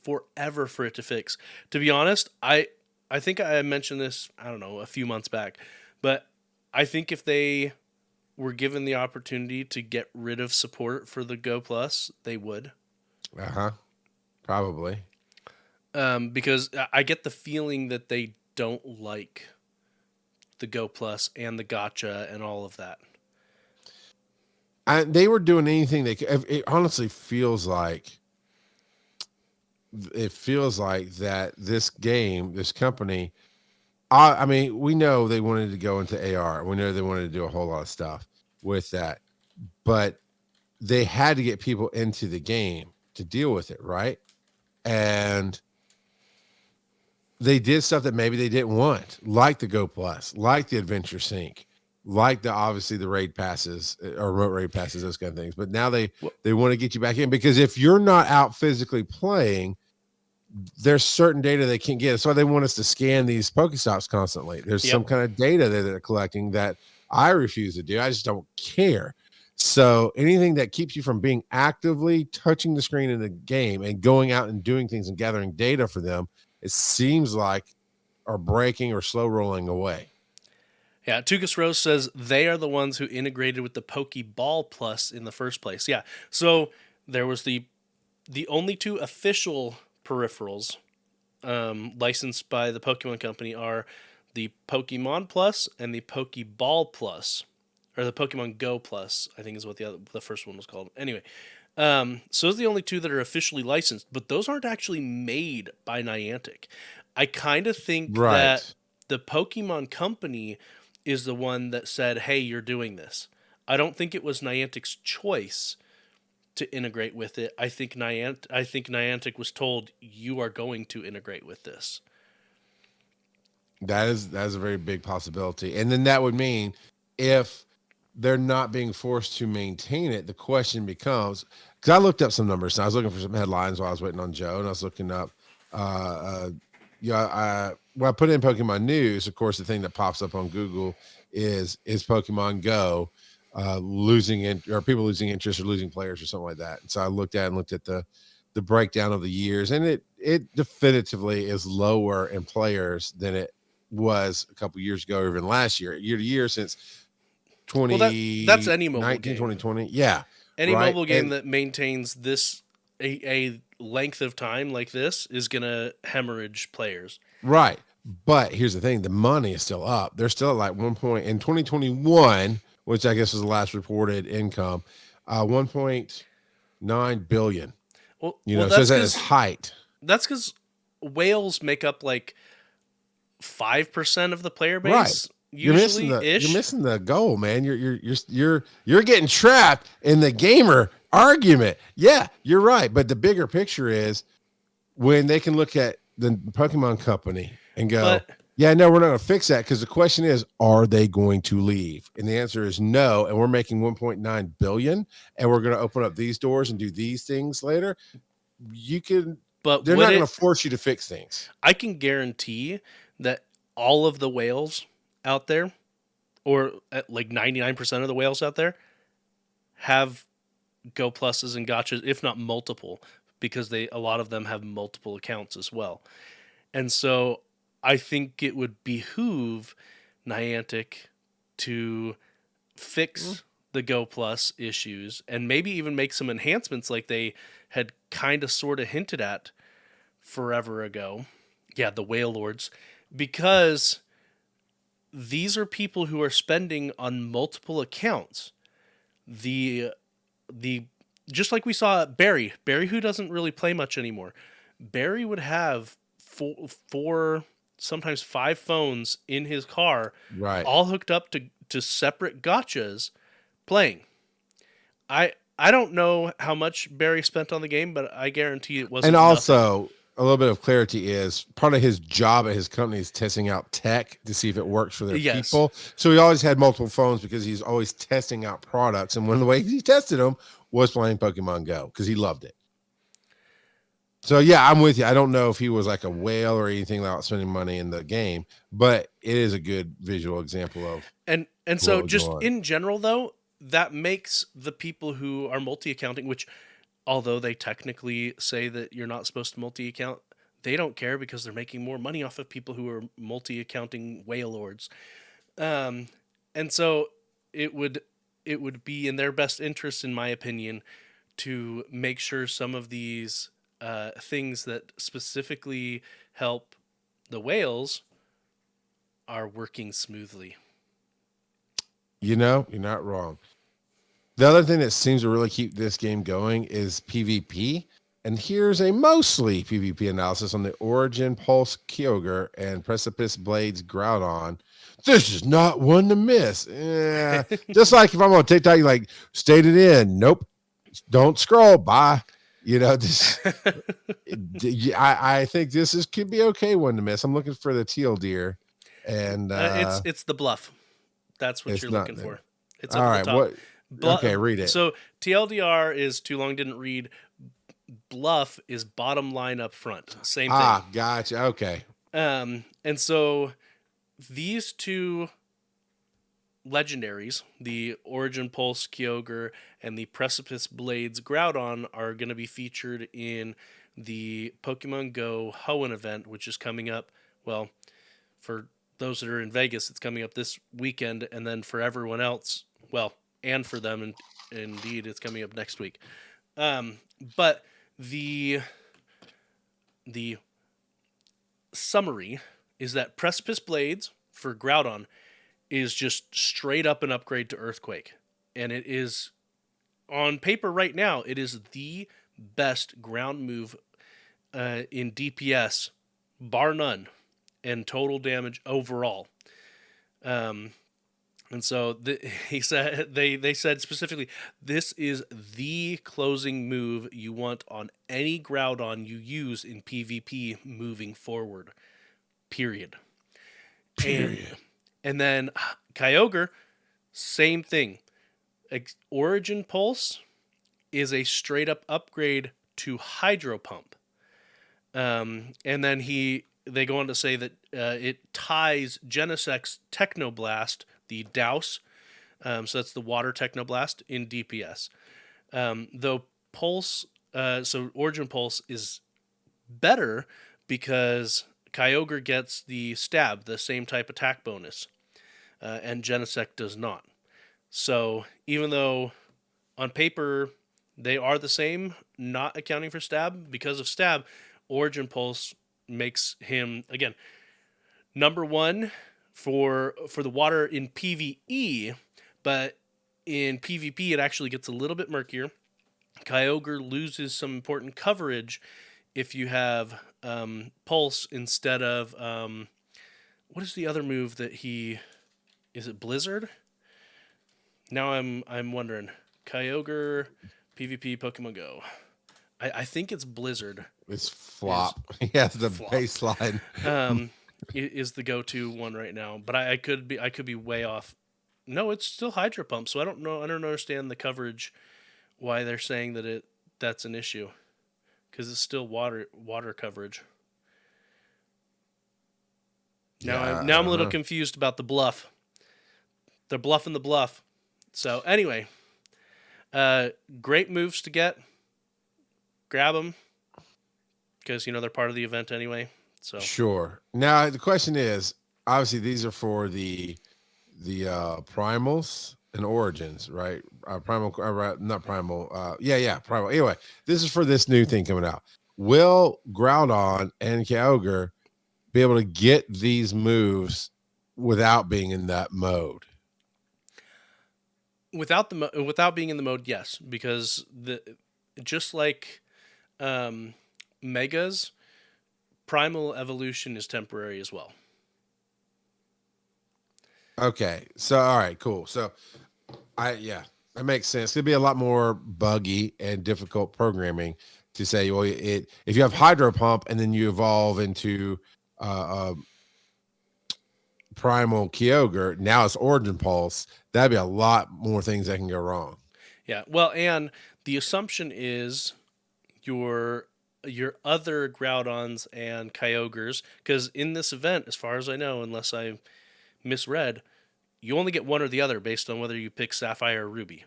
for it to fix. To be honest, I think I mentioned this, I don't know, a few months back, but I think if they were given the opportunity to get rid of support for the Go Plus, they would. Probably. Because I get the feeling that they don't like the Go Plus and the Gacha and all of that. They were doing anything they could. It honestly feels like that this game, this company, I mean, we know they wanted to go into AR. We know they wanted to do a whole lot of stuff with that, but they had to get people into the game to deal with it, right? And they did stuff that maybe they didn't want, like the Go Plus, like the Adventure Sync, like obviously the raid passes or remote raid passes, those kind of things. But now they want to get you back in, because if you're not out physically playing, there's certain data they can't get. That's why they want us to scan these Pokestops constantly. There's some kind of data that they're collecting that I refuse to do. I just don't care. So anything that keeps you from being actively touching the screen in the game and going out and doing things and gathering data for them, it seems like are breaking or slow rolling away. Yeah, Tukas Rose says they are the ones who integrated with the Pokeball Plus in the first place. Yeah, so there was the only two official peripherals licensed by the Pokemon Company are the Pokemon Plus and the Pokeball Plus, or the Pokemon Go Plus, I think is what the first one was called. Anyway, so those are the only two that are officially licensed, but those aren't actually made by Niantic. I kind of think that the Pokemon Company is the one that said, hey, you're doing this. I don't think it was Niantic's choice to integrate with it. I think Niantic was told, you are going to integrate with this. That is a very big possibility. And then that would mean if they're not being forced to maintain it, the question becomes, because I looked up some numbers and I was looking for some headlines while I was waiting on Joe, and I was looking up when I put in Pokemon news, of course, the thing that pops up on Google is Pokemon Go or people losing interest or losing players or something like that. And so I looked at the breakdown of the years, and it definitively is lower in players than it was a couple years ago, or even last year to year, since Well, that's any mobile 2019, game. 2020. Yeah. Any right? mobile game And that maintains this a length of time like this is gonna hemorrhage players. right. But here's the thing, the money is still up. They're still at like 1 point in 2021, which I guess was the last reported income, 1.9 billion. Well, So it's at its height. That's because whales make up like 5% of the player Right. base. Usually, You're missing the goal, man. You're getting trapped in the gamer argument. Yeah, you're right. But the bigger picture is when they can look at the Pokemon company and go, but yeah, no, we're not going to fix that. Because the question is, are they going to leave? And the answer is no. And we're making 1.9 billion, and we're going to open up these doors and do these things later. You can, but they're not going to force you to fix things. I can guarantee that all of the whales out there, or like 99% of the whales out there, have Go Pluses and Gotchas, if not multiple, because a lot of them have multiple accounts as well. And so I think it would behoove Niantic to fix the Go Plus issues and maybe even make some enhancements like they had kind of sort of hinted at forever ago. Yeah, the Wailords. Because these are people who are spending on multiple accounts. The just like we saw Barry, who doesn't really play much anymore. Barry would have four, sometimes 5 phones in his car, right, all hooked up to separate gotchas playing. I don't know how much Barry spent on the game, but I guarantee it wasn't. And also, nothing. A little bit of clarity is part of his job at his company is testing out tech to see if it works for their people. So he always had multiple phones because he's always testing out products. And one of the ways he tested them was playing Pokemon Go because he loved it. So yeah, I'm with you. I don't know if he was like a whale or anything about spending money in the game, but it is a good visual example of. And so just in general though, that makes the people who are multi-accounting, which although they technically say that you're not supposed to multi-account, they don't care because they're making more money off of people who are multi-accounting Wailords. And so it would be in their best interest, in my opinion, to make sure some of these things that specifically help the whales are working smoothly. You're not wrong. The other thing that seems to really keep this game going is PvP. And here's a mostly PvP analysis on the Origin Pulse Kyogre and Precipice Blades Groudon. This is not one to miss. Yeah. Just like if I'm on TikTok, you like stayed it in. Nope. Don't scroll. Bye. I think this could be okay one to miss. I'm looking for the teal deer. And it's the bluff. That's what you're looking for. It's up all at the right. top. Okay, read it. So TLDR is too long didn't read. Bluff is bottom line up front. Same thing. Gotcha. Okay. And so these two legendaries, the Origin Pulse Kyogre and the Precipice Blades Groudon, are going to be featured in the Pokemon GO Hoenn event, which is coming up. Well, for those that are in Vegas, it's coming up this weekend, and then for everyone else, well, and for them, and indeed, it's coming up next week. But the summary is that Precipice Blades for Groudon is just straight up an upgrade to Earthquake, and it is on paper right now. It is the best ground move in DPS, bar none, and total damage overall. And so he said they said specifically, this is the closing move you want on any Groudon you use in PvP moving forward. Period. And then Kyogre, same thing. Origin Pulse is a straight up upgrade to Hydro Pump. And then they go on to say that it ties Genesect's Technoblast, the Douse, so that's the water Technoblast, in DPS. Though Pulse, so Origin Pulse is better because Kyogre gets the Stab, the same type attack bonus, and Genesect does not. So even though on paper they are the same, not accounting for stab, because of stab, Origin Pulse makes him again number one for the water in PvE, but in PvP it actually gets a little bit murkier. Kyogre loses some important coverage if you have Pulse instead of what is the other move that he is it Blizzard? Now I'm wondering. Kyogre PvP Pokemon Go. I think it's Blizzard. It's flop. He has the Flop. baseline. Is the go-to one right now, but I could be way off. No, it's still Hydro Pump, so I don't know. I don't understand the coverage. Why they're saying that's an issue, because it's still water coverage. Now I'm a little confused about the bluff. They're bluffing the bluff. So anyway, great moves to get. Grab them because they're part of the event anyway. So sure. Now the question is, obviously these are for the primals and origins, right? Primal, not primal. Primal. Anyway, this is for this new thing coming out. Will Groudon and Kyogre be able to get these moves without being in that mode? Without being in the mode, yes, because just like Megas, Primal Evolution is temporary as well. Okay, so all right, cool. So that makes sense. It'd be a lot more buggy and difficult programming to say, well, if you have Hydro Pump and then you evolve into Primal Kyogre, now it's Origin Pulse. That'd be a lot more things that can go wrong. Yeah, well, and the assumption is your other Groudons and Kyogres, because in this event, as far as I know, unless I misread, you only get one or the other based on whether you pick Sapphire or Ruby.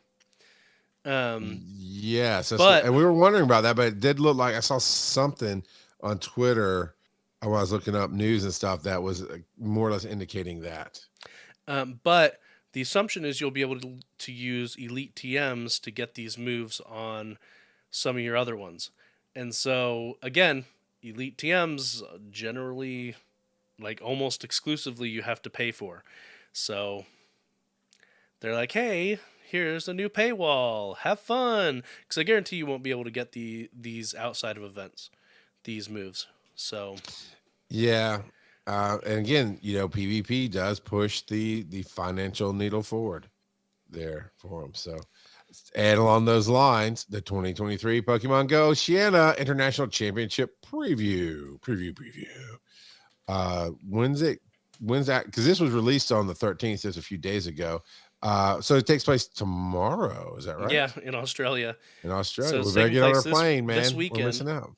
Yes, and we were wondering about that, but it did look like I saw something on Twitter when I was looking up news and stuff that was more or less indicating that. But the assumption is you'll be able to use Elite TMs to get these moves on some of your other ones. And so, again, Elite TMs generally, like almost exclusively, you have to pay for. So they're like, hey, here's a new paywall. Have fun. Because I guarantee you won't be able to get these outside of events, these moves. So, yeah. And again, PvP does push the financial needle forward there for them. So, and along those lines, the 2023 Pokemon GO Oceania International Championship preview. When's that? Because this was released on the 13th, just a few days ago. So it takes place tomorrow. Is that right? Yeah, in Australia. So we better get on our plane, man. This weekend. We're missing out.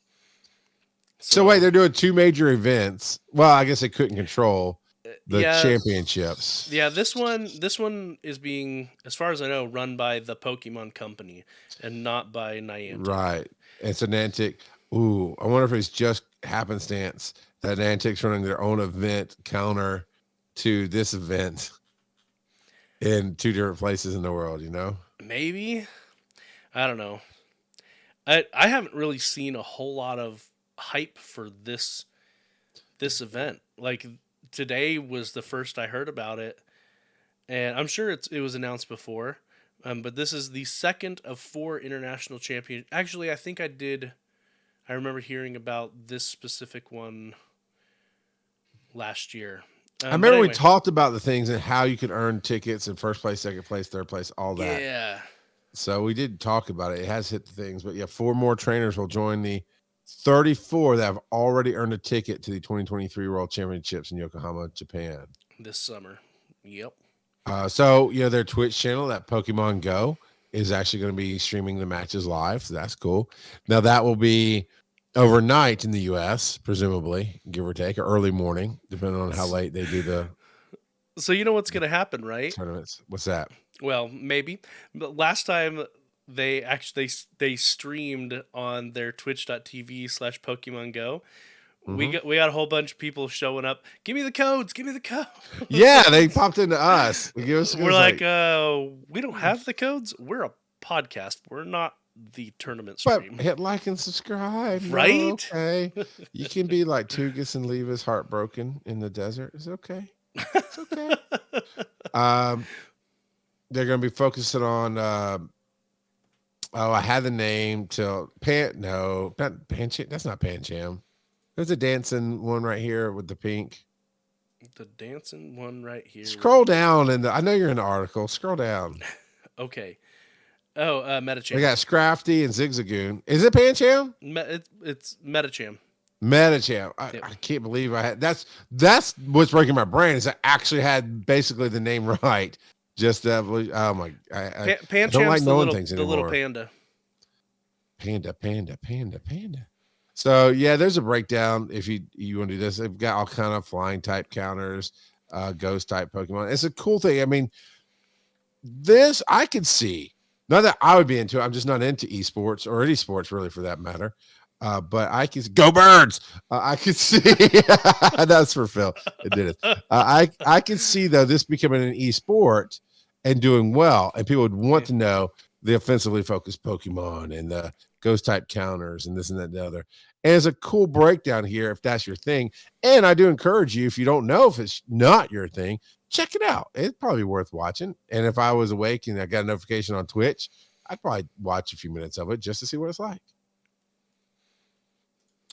So wait, they're doing two major events. Well, I guess they couldn't control the championships. Yeah, this one is being, as far as I know, run by the Pokemon Company and not by Niantic. Right. And so Niantic, I wonder if it's just happenstance that Niantic's running their own event counter to this event in two different places in the world, Maybe. I don't know. I haven't really seen a whole lot of hype for this event. Like, today was the first I heard about it, and I'm sure it was announced before, but this is the second of 4 international champions. Actually, I think I remember hearing about this specific one last year. I remember we talked about the things and how you could earn tickets in first place, second place, third place, all that. Yeah. So we did talk about it. It has hit the things, but 4 more trainers will join the 34 that have already earned a ticket to the 2023 World Championships in Yokohama, Japan. This summer. Yep. So, their Twitch channel, that Pokemon Go, is actually going to be streaming the matches live. So that's cool. Now, that will be overnight in the U.S., presumably, give or take, or early morning, depending on how late they do the... So you know what's going to happen, right? Tournaments. What's that? Well, maybe. But last time they streamed on their twitch.tv/Pokemon Go we got a whole bunch of people showing up. Give me the codes. Give me the codes. Yeah, they popped into us. We're like, we don't have the codes. We're a podcast. We're not the tournament but stream. hit like and subscribe. Right? No, okay. You can be like Tugas and leave us heartbroken in the desert. It's okay. It's okay. They're going to be focusing on. I had the name till No, not Pancham. That's not Pancham. There's a dancing one right here with the pink. The dancing one right here. Scroll down, and I know you're in the article. Scroll down. Okay. Oh, Metacham. We got Scrafty and Zigzagoon. Is it Pancham? It's Metacham. Metacham. I can't believe I had. That's what's breaking my brain is I actually had basically the name right. Just oh my! I don't like knowing things anymore. The little panda. Panda. So yeah, there's a breakdown. If you want to do this, they've got all kind of flying type counters, ghost type Pokemon. It's a cool thing. I mean, this I could see. Not that I would be into it. I'm just not into esports or any sports really for that matter. But I can go Birds. I could see that's for Phil. It did it. I can see though this becoming an esport and doing well, and people would want to know the offensively focused Pokemon and the ghost type counters and this and that and the other. And it's a cool breakdown here if that's your thing. And I do encourage you, if you don't know if it's not your thing, check it out. It's probably worth watching. And if I was awake and I got a notification on Twitch, I'd probably watch a few minutes of it just to see what it's like.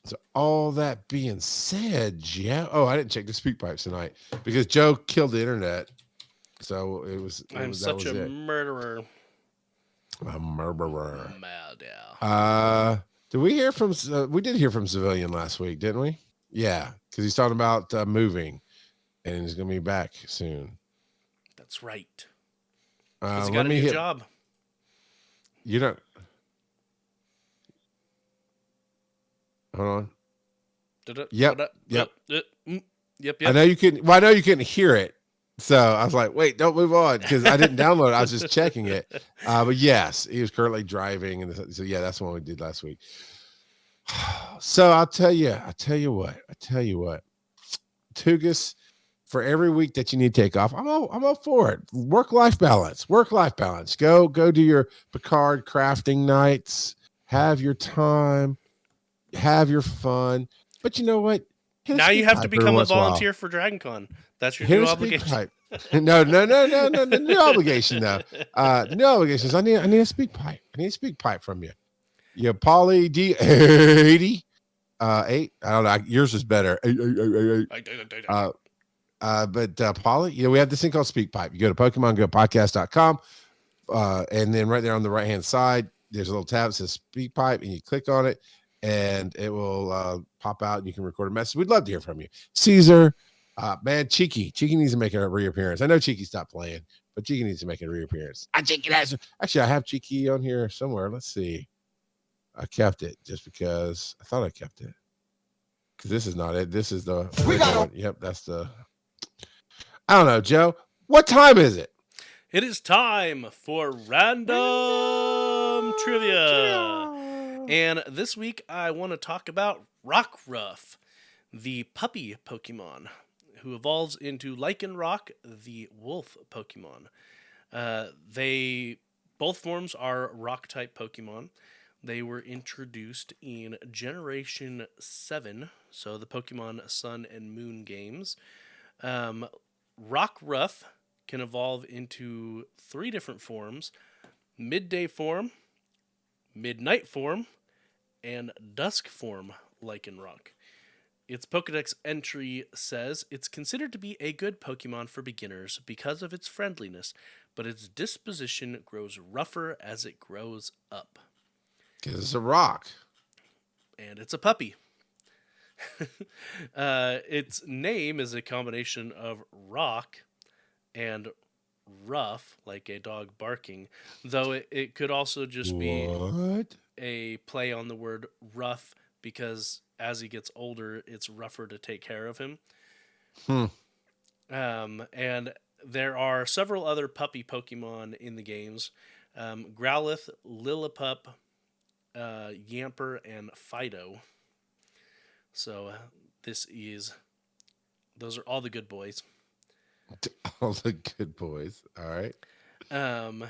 So all that being said, Joe. I didn't check the speak pipes tonight because Joe killed the internet. So I'm such a murderer. A murderer. Mad, yeah. Did we hear from? We did hear from Civilian last week, didn't we? Yeah, because he's talking about moving, and he's gonna be back soon. That's right. He's got a new job. You don't. Hold on. Yep. I know you couldn't. Well, I know you couldn't hear it, so I was like, "Wait, don't move on," because I didn't download it. I was just checking it. But yes, he was currently driving, and so yeah, that's the one we did last week. So I'll tell you what, Tugas. For every week that you need to take off, I'm all for it. Work-life balance. Go do your Picard crafting nights. Have your time. Have your fun. But you know what? Now you have to become a volunteer for DragonCon. That's your new obligation. No, new obligation though. New obligations. I need a speak pipe. I need a speak pipe from you. Yeah, Polly D80. 8. I don't know. Yours is better. But Polly, we have this thing called Speak Pipe. You go to Pokemon GO Podcast.com, and then right there on the right hand side, there's a little tab that says Speak Pipe, and you click on it, and it will pop out, and you can record a message. We'd love to hear from you, Caesar. Man, Cheeky needs to make a reappearance. I know Cheeky stopped playing, but Cheeky needs to make a reappearance. Actually, I have Cheeky on here somewhere. Let's see. I kept it just because I thought I kept it. Because this is not it. This is the one. Yep, that's the. I don't know, Joe. What time is it? It is time for random trivia. And this week I want to talk about Rockruff, the puppy Pokemon, who evolves into Lycanroc, the wolf Pokemon. Both forms are rock-type Pokemon. They were introduced in Generation 7, so the Pokemon Sun and Moon games. Rockruff can evolve into 3 different forms: midday form, midnight form, and dusk form Lycanroc. Its Pokedex entry says it's considered to be a good Pokemon for beginners because of its friendliness, but its disposition grows rougher as it grows up. Because it's a rock. And it's a puppy. Its name is a combination of rock and rough, like a dog barking, though it could also just be a play on the word rough, because as he gets older, it's rougher to take care of him. And there are several other puppy Pokemon in the games. Growlithe, Lillipup, Yamper, and Fido. So This is those are all the good boys. All the good boys. All right. Um,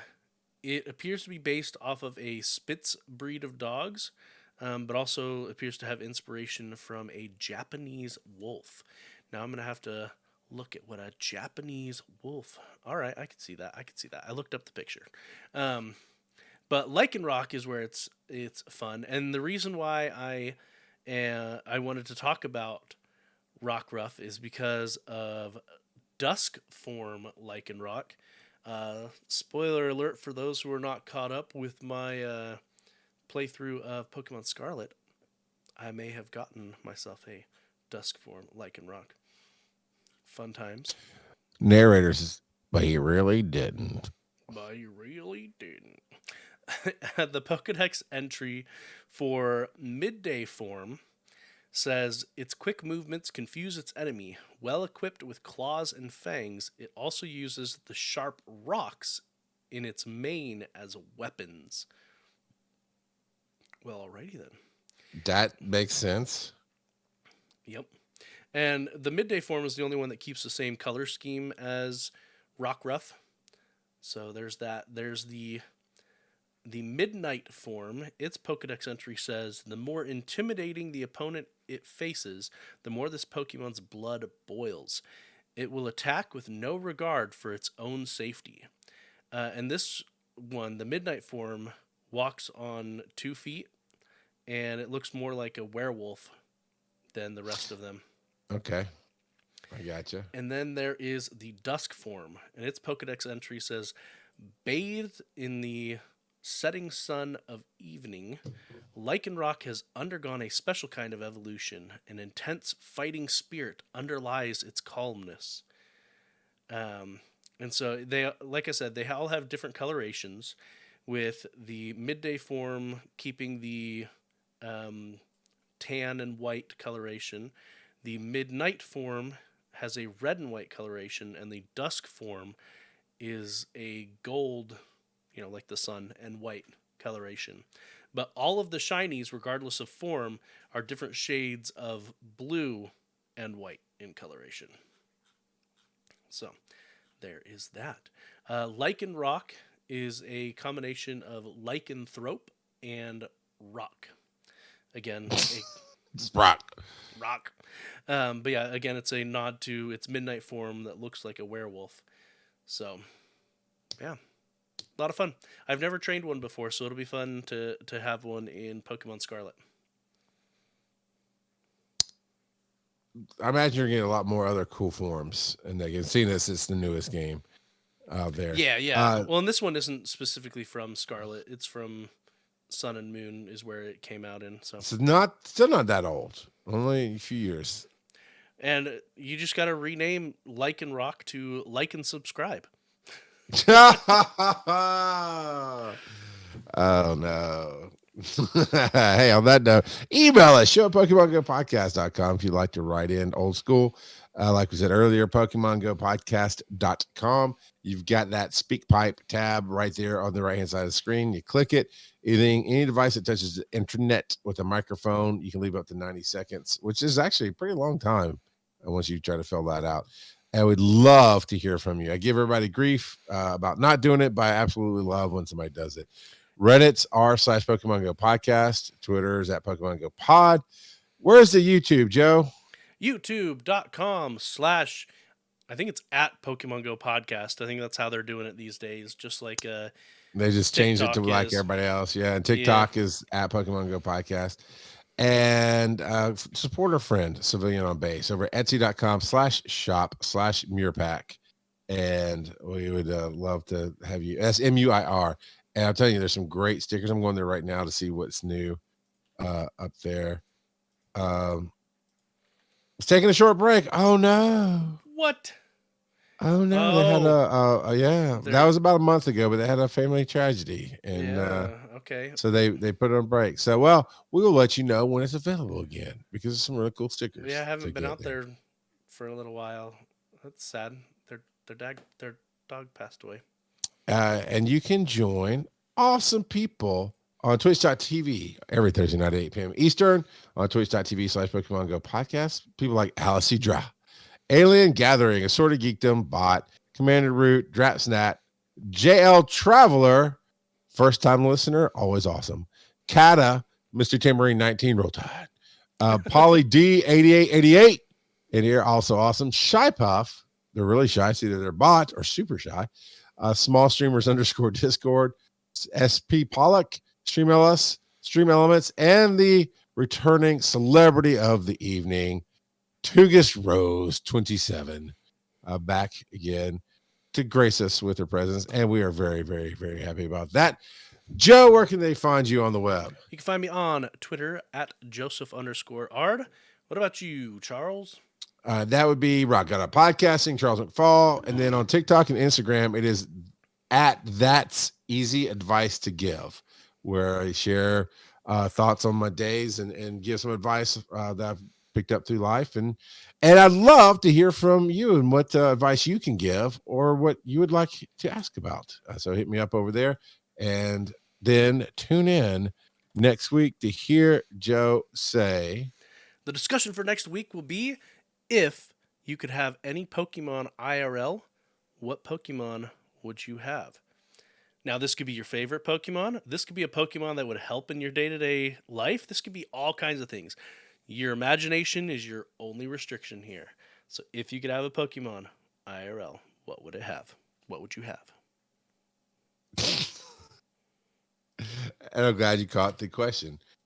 it appears to be based off of a Spitz breed of dogs, but also appears to have inspiration from a Japanese wolf. Now I'm gonna have to look at what a Japanese wolf. All right, I can see that. I can see that. I looked up the picture. Um, but Lycanroc is where it's fun, and the reason why I wanted to talk about Rockruff is because of Dusk form Lycanroc. Spoiler alert for those who are not caught up with my playthrough of Pokemon Scarlet. I may have gotten myself a Dusk form Lycanroc. Fun times. Narrators, but he really didn't. But you really didn't. The Pokedex entry for Midday form says its quick movements confuse its enemy. Well equipped with claws and fangs, it also uses the sharp rocks in its mane as weapons. Well, alrighty then. That makes sense. Yep. And the Midday form is the only one that keeps the same color scheme as Rockruff. So there's that. There's the Midnight form. Its Pokedex entry says the more intimidating the opponent it faces, the more this Pokemon's blood boils. It will attack with no regard for its own safety. And this one, the Midnight form, walks on 2 feet, and it looks more like a werewolf than the rest of them. Okay. I gotcha. And then there is the Dusk form, and its Pokedex entry says, bathed in the setting sun of evening, Lycanroc has undergone a special kind of evolution. An intense fighting spirit underlies its calmness. And so they, like I said, they all have different colorations, with the Midday form keeping the tan and white coloration. The Midnight form has a red and white coloration, and the Dusk form is a gold, like the sun, and white coloration. But all of the shinies, regardless of form, are different shades of blue and white in coloration. So there is that. Lycanroc is a combination of lycanthrope and rock. Again, Rock. rock. But yeah, again, it's a nod to its Midnight form that looks like a werewolf. So, yeah, a lot of fun. I've never trained one before, so it'll be fun to have one in Pokemon Scarlet. I imagine you're getting a lot more other cool forms, and they can see this. It's the newest game out there. Yeah. Well, and this one isn't specifically from Scarlet. It's from Sun and Moon is where it came out in. So it's still not that old. Only a few years. And you just got to rename Lycanroc to Like and Subscribe. Oh no. Hey, on that note, email us, show at PokemonGoPodcast.com if you'd like to write in old school. Like we said earlier, PokemonGoPodcast.com. You've got that speak pipe tab right there on the right hand side of the screen. You click it. Any device that touches the internet with a microphone, you can leave up to 90 seconds, which is actually a pretty long time once you try to fill that out. I would love to hear from you. I give everybody grief about not doing it, but I absolutely love when somebody does it. Reddit's r/Pokemon Go Podcast. Twitter is at Pokemon Go Pod. Where's the YouTube, Joe? YouTube.com/ I think it's at Pokemon Go Podcast. I think that's how they're doing it these days. Just like they just changed it to like everybody else. Yeah. And TikTok is at Pokemon Go Podcast. And support our friend Civilian on Base over at etsy.com/shop/Muirpack. And we would love to have you. That's MUIR. And I'm telling you, there's some great stickers. I'm going there right now to see what's new up there. It's taking a short break. Oh no. What? Oh no. They had that was about a month ago, but they had a family tragedy. And okay. So they put it on break. So we will let you know when it's available again because there's some really cool stickers. Yeah, I haven't been out there for a little while. That's sad. Their dog passed away. And you can join awesome people on twitch.tv every Thursday night at 8 p.m. Eastern, on twitch.tv/Pokemon GO Podcast. People like Alice Dra, Alien Gathering, Assorted Geekdom, Bot, Commander Root, Drapsnat, JL Traveler, first time listener, always awesome. Kata, Mr. Tambourine 19, Roll Tide. Polly D 8888 in here, also awesome. Shy Puff, they're really shy. It's either they're bot or super shy. Small Streamers _ Discord, SP Pollock, Stream Elements, and the returning celebrity of the evening, Tugus Rose 27, back again to grace us with her presence, and we are very, very, very happy about that. Joe, where can they find you on the web? You can find me on Twitter at Joseph_Ard. What about you, Charles? That would be Rock Got Up Podcasting, Charles McFall. And then on TikTok and Instagram, it is at That's Easy Advice to Give, where I share thoughts on my days and give some advice that I've picked up through life. And I'd love to hear from you and what advice you can give or what you would like to ask about. So hit me up over there, and then tune in next week to hear Joe say. The discussion for next week will be, if you could have any Pokemon IRL, what Pokemon would you have? Now, this could be your favorite Pokemon. This could be a Pokemon that would help in your day-to-day life. This could be all kinds of things. Your imagination is your only restriction here. So if you could have a Pokemon IRL, what would it have? What would you have? And I'm glad you caught the question.